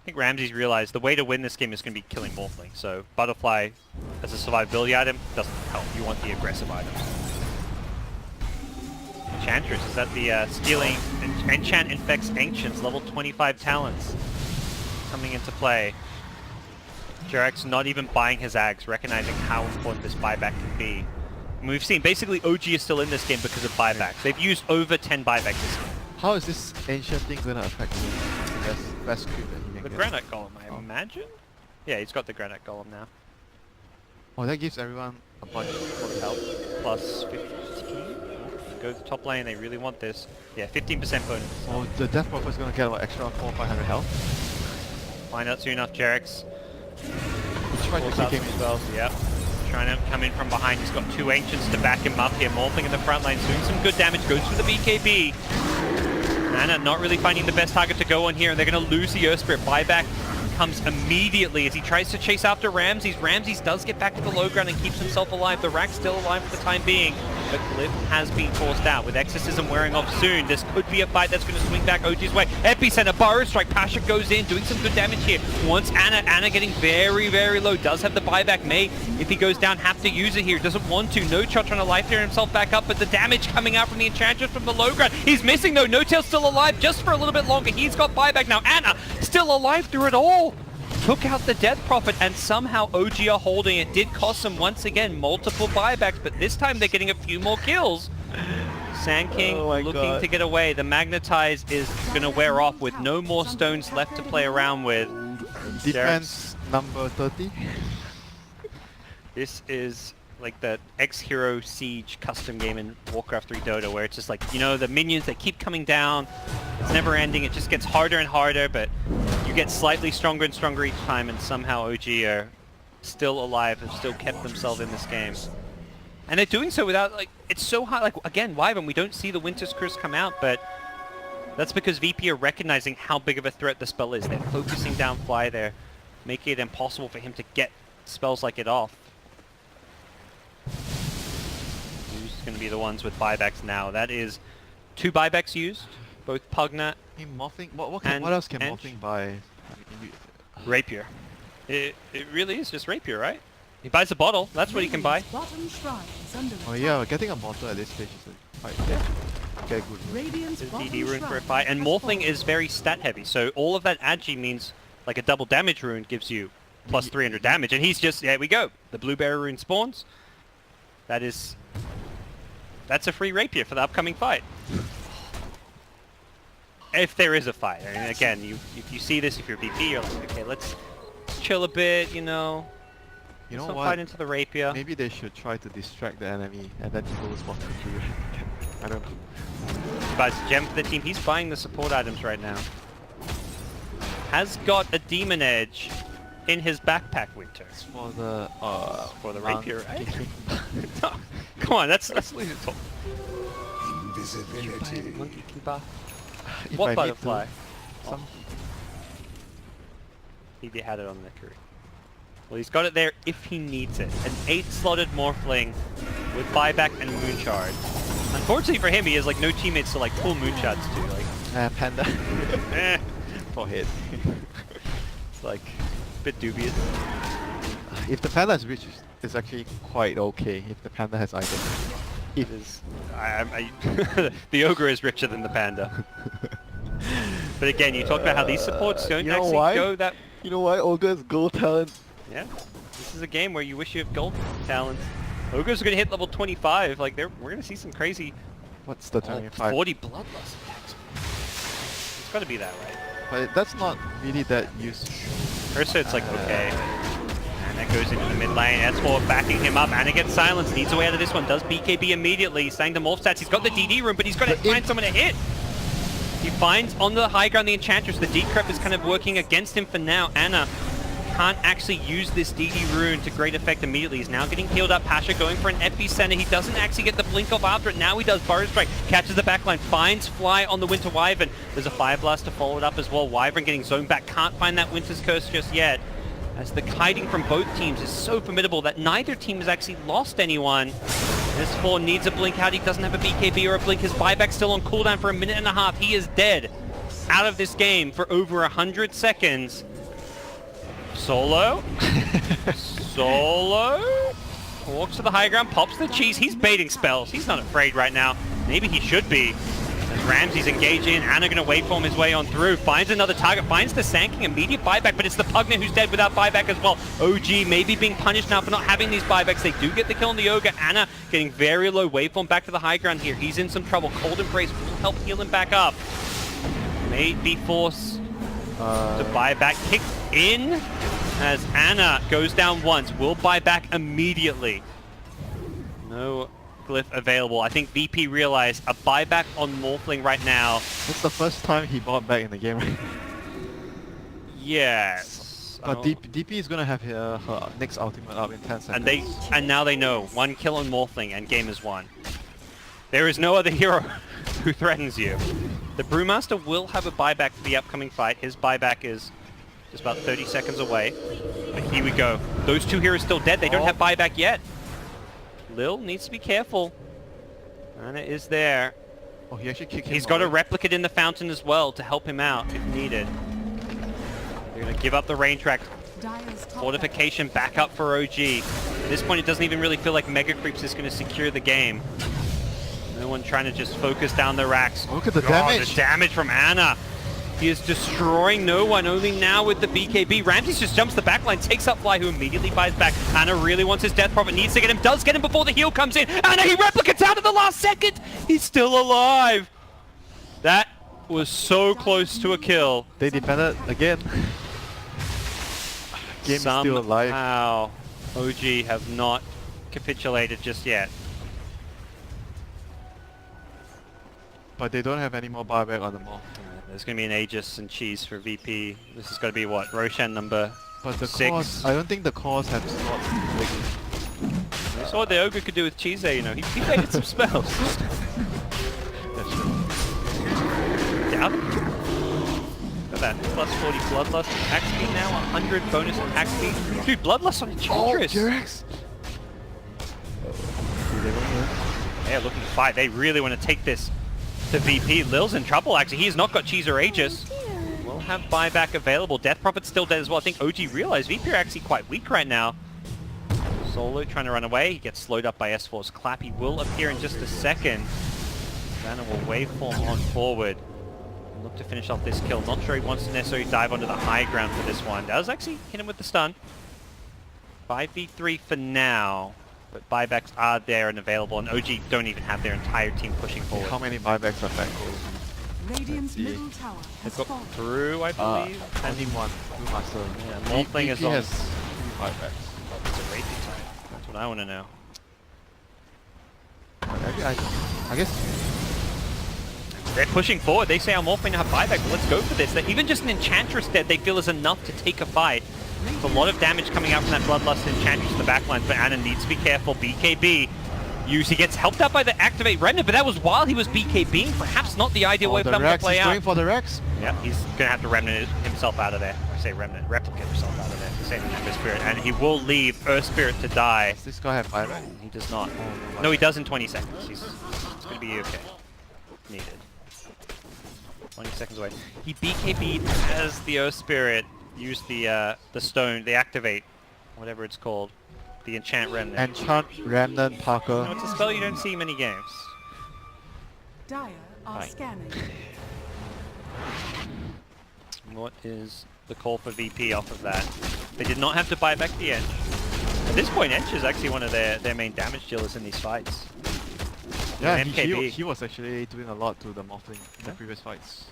think Ramses realized the way to win this game is going to be killing Morphling. So butterfly as a survivability item doesn't help. You want the aggressive items. Enchantress, is that the stealing enchant infects ancients, level 25 talents coming into play. Jerax not even buying his Ags, recognizing how important this buyback can be. And we've seen basically OG is still in this game because of buybacks. They've used over 10 buybacks this game. How is this ancient thing gonna affect me? Best creep that he can The get. Granite Golem, I imagine? Yeah, he's got the Granite Golem now. Oh, that gives everyone a bunch of health. Plus 15. Go to top lane, they really want this. Yeah, 15% bonus. Oh, the Death Prophet's gonna get what, extra 400-500 health? Find out soon enough, Jerax. He tried to kick him as well, so yeah. trying to come in from behind. He's got two Ancients to back him up here. Morphling in the front lines, doing some good damage. Goes for the BKB. Ana not really finding the best target to go on here, and they're going to lose the Earth Spirit. Buyback comes immediately as he tries to chase after Ramses. Ramses does get back to the low ground and keeps himself alive. The Rack's still alive for the time being, but Glyph has been forced out. With Exorcism wearing off soon, this could be a fight that's going to swing back OG's way. Epicenter, Burrow Strike, Pasha goes in, doing some good damage here. Wants Ana getting very, very low. Does have the buyback. May, if he goes down, have to use it here. Doesn't want to. No Shot trying to life clear himself back up, but the damage coming out from the Enchantress from the low ground. He's missing though. No Tail still alive just for a little bit longer. He's got buyback now. Ana still alive through it all. Took out the Death Prophet, and somehow OG are holding it. Did cost them once again multiple buybacks, but this time they're getting a few more kills. Sand King looking to get away. The Magnetize is going to wear off with no more stones left to play around with. Defense number 30. This is like the X-Hero Siege custom game in Warcraft 3 Dota, where it's just like, you know, the minions, they keep coming down. It's never ending. It just gets harder and harder, but you get slightly stronger and stronger each time, and somehow OG are still alive and still kept themselves in this game. And they're doing so without, like, it's so hard. Like, again, Wyvern, we don't see the Winter's Curse come out, but that's because VP are recognizing how big of a threat the spell is. They're focusing down Fly there, making it impossible for him to get spells like it off. Who's going to be the ones with buybacks now? That is 2 buybacks used, both Pugna Morphing. What and else can Ench. Morphing buy? Rapier. It really is just Rapier, right? He buys a bottle. That's what he can buy. Bottom shrine is under Oh attack. yeah, getting a bottle at this stage is quite okay, good. Radiant's There's bottom DD rune for a shrine fight, and has Morphling fallen. is very stat heavy, so all of that agi means like a double damage rune gives you plus 300 damage, and he's just, there we go. The Blueberry rune spawns. That's a free Rapier for the upcoming fight. If there is a fight. I mean, again, if you see this, if you're VP, you're like, okay, let's chill a bit, you know. You know Let's not what? fight into the Rapier. Maybe they should try to distract the enemy and then he goes 1, 2, 3. I don't know. He buys a gem for the team. He's buying the support items right now. Has got a Demon Edge in his backpack, Winter. It's for the Rapier, right? Come on, that's losing talk. Invisibility. Monkey Keeper. If I What need butterfly? to- Some He had it on the Neckery. Well, he's got it there if he needs it. An 8-slotted Morphling with buyback and Moonshard. Unfortunately for him, he has like no teammates to like pull Moonshards to. Like, Panda. eh. For hit. It's like a bit dubious. If the Panda is rich, it's actually quite okay. If the Panda has items. It is. The Ogre is richer than the Panda. But again, you talk about how these supports don't you know actually why? go that. You know why? Ogre's gold talent. Yeah, this is a game where you wish you have gold talent. Ogres are going to hit level 25. Like, we're going to see some crazy What's the 25? 40 bloodlust attacks. It's got to be that, right? But that's not really that useful. Ursa, it's like, okay. And that goes into the mid lane. S4 backing him up. Anna gets silenced. Needs a way out of this one. Does BKB immediately. He's saying the morph stats. He's got the DD room, but he's got to find someone to hit. He finds on the high ground the Enchantress. The Decrep is kind of working against him for now. Ana can't actually use this DD rune to great effect immediately. He's now getting healed up. Pasha going for an Epicenter. He doesn't actually get the blink off after it. Now he does. Burrow Strike. Catches the backline. Finds Fly on the Winter Wyvern. There's a Fire Blast to follow it up as well. Wyvern getting zoned back. Can't find that Winter's Curse just yet, as the kiting from both teams is so formidable that neither team has actually lost anyone. This 4 needs a blink out. He doesn't have a BKB or a blink. His buyback's still on cooldown for a minute and a half. He is dead out of this game for over 100 seconds. Solo. Solo. Walks to the high ground, pops the cheese. He's baiting spells. He's not afraid right now. Maybe he should be. As Ramsey's engaging, Ana gonna waveform his way on through. Finds another target, finds the Sand King, immediate buyback, but it's the Pugna who's dead without buyback as well. OG maybe being punished now for not having these buybacks. They do get the kill on the Ogre. Ana getting very low, waveform back to the high ground here. He's in some trouble. Cold Embrace will help heal him back up. May be forced to buy back. Kicked in as Ana goes down once. Will buy back immediately. No glyph available. I think VP realized a buyback on Morphling right now. That's the first time he bought back in the game, right? Yes. But DP is gonna have her next ultimate up in 10 seconds. And now they know 1 kill on Morphling and game is won. There is no other hero who threatens you. The Brewmaster will have a buyback for the upcoming fight. His buyback is just about 30 seconds away. But here we go. Those two heroes still dead. They don't have buyback yet. Lil needs to be careful. Anna is there. Oh, he actually kicked him. He's got a away. replicate in the fountain as well to help him out if needed. They're going to give up the rain track. Dire's top Fortification back up for OG. At this point, it doesn't even really feel like Mega Creeps is going to secure the game. No one trying to just focus down the racks. Look at the God, damage. the damage from Anna. He is destroying no one, only now with the BKB. Ramses just jumps the backline, takes up Fly, who immediately buys back. Anna really wants his Death Prophet, needs to get him, does get him before the heal comes in. Anna, he replicates out at the last second. He's still alive. That was so close to a kill. They defended again. Game is still alive. Somehow, OG have not capitulated just yet. But they don't have any more buyback on the Morph. There's going to be an Aegis and Cheese for VP. This is going to be what? Roshan number But the 6. cause, I don't think the cause have slots. We saw what the Ogre could do with Cheese there, you know. He made some spells. That's true. Down. Look at that. Plus 40 Bloodlust attack speed now. 100 bonus attack speed. Dude, Bloodlust on Enchantress. J-Rex! They're looking to fight. They really want to take this to VP. Lil's in trouble, actually. He has not got Cheese or Aegis. We'll have buyback available. Death Prophet's still dead as well. I think OG realized VP are actually quite weak right now. Solo trying to run away. He gets slowed up by S4's clap. He will appear in just a second. Vanna will waveform on forward and look to finish off this kill. Not sure he wants to necessarily dive onto the high ground for this one. Does actually hit him with the stun. 5v3 for now. But buybacks are there and available, and OG don't even have their entire team pushing forward. How many buybacks are back? Radiant's see. middle tower has They've got fallen. through, I believe. Only one. Brewmaster. Yeah, Morphling is on. has 3 buybacks. It's a racing time. That's what I want to know. I guess They're pushing forward. They say, I'm Morphling to have buyback. Well, let's go for this. That even just an Enchantress dead, they feel is enough to take a fight. There's a lot of damage coming out from that Bloodlust Enchantress in the backline, but Anna needs to be careful. BKB he gets helped out by the Activate Remnant, but that was while he was BKBing. Perhaps not the ideal way for them to Rex play is out. going for the Rex. Yeah, he's going to have to Remnant himself out of there. I say Remnant, replicate himself out of there. Same with Earth Spirit, and he will leave Earth Spirit to die. Does this guy have buyback? He does not. No, he does in 20 seconds. It's going to be okay. Needed. 20 seconds away. He BKB'd as the Earth Spirit used the stone, the Activate, whatever it's called. The Enchant Remnant. Enchant Remnant No, Parker. it's a spell you don't see many games. Dire are Right. scanning. What is the call for VP off of that? They did not have to buy back the Edge. At this point, Edge is actually one of their main damage dealers in these fights. Yeah, MKB. he was actually doing a lot to the Morphling in the previous fights.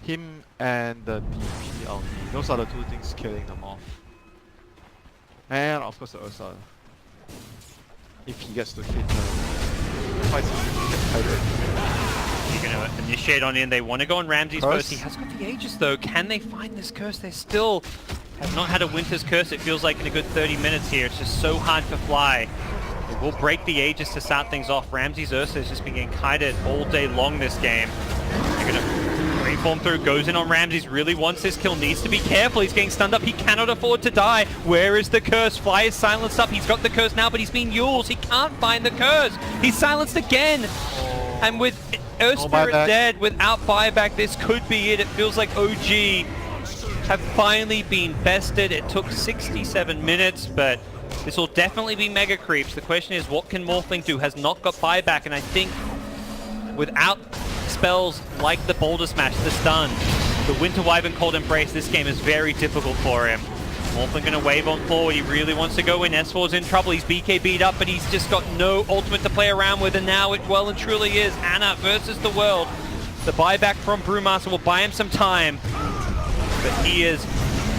Him and the DPLD, those are the 2 things killing the Morph. And of course the Ursa. If he gets to hit the fights, You're going to initiate on in. They want to go on Ramses Curse. first. He has got the Aegis though. Can they find this curse? They still have not had a Winter's Curse, it feels like, in a good 30 minutes here. It's just so hard for Fly. They will break the Aegis to start things off. Ramses Ursa has just been getting kited all day long this game. They're going to reform through, goes in on Ramses, really wants this kill, needs to be careful. He's getting stunned up. He cannot afford to die. Where is the curse? Fly is silenced up. He's got the curse now, but he's been Yules. He can't find the curse. He's silenced again. And with Earth Spirit dead, without buyback, this could be it. It feels like OG have finally been bested. It took 67 minutes, but this will definitely be Mega Creeps. The question is, what can Morphling do? Has not got buyback, and I think without spells like the Boulder Smash, the stun, the Winter Wyvern Cold Embrace, this game is very difficult for him. Morphling going to wave on forward. He really wants to go in. S4's in trouble. He's BKB'd up, but he's just got no ultimate to play around with, and now it well and truly is Anna versus the world. The buyback from Brewmaster will buy him some time, but he is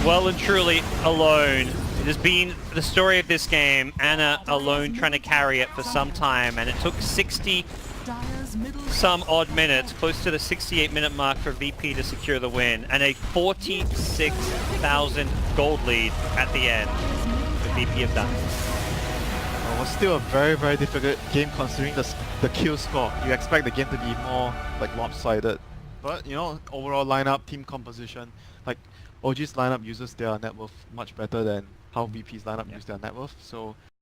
well and truly alone. It has been the story of this game. Anna alone trying to carry it for some time, and it took 60 Dire's middle some odd minutes, close to the 68-minute mark for VP to secure the win, and a 46,000 gold lead at the end. The VP have done it. It was still a very, very difficult game considering the kill score. You expect the game to be more like lopsided. But you know, overall lineup, team composition, like OG's lineup uses their net worth much better than how VP's lineup use their net worth. So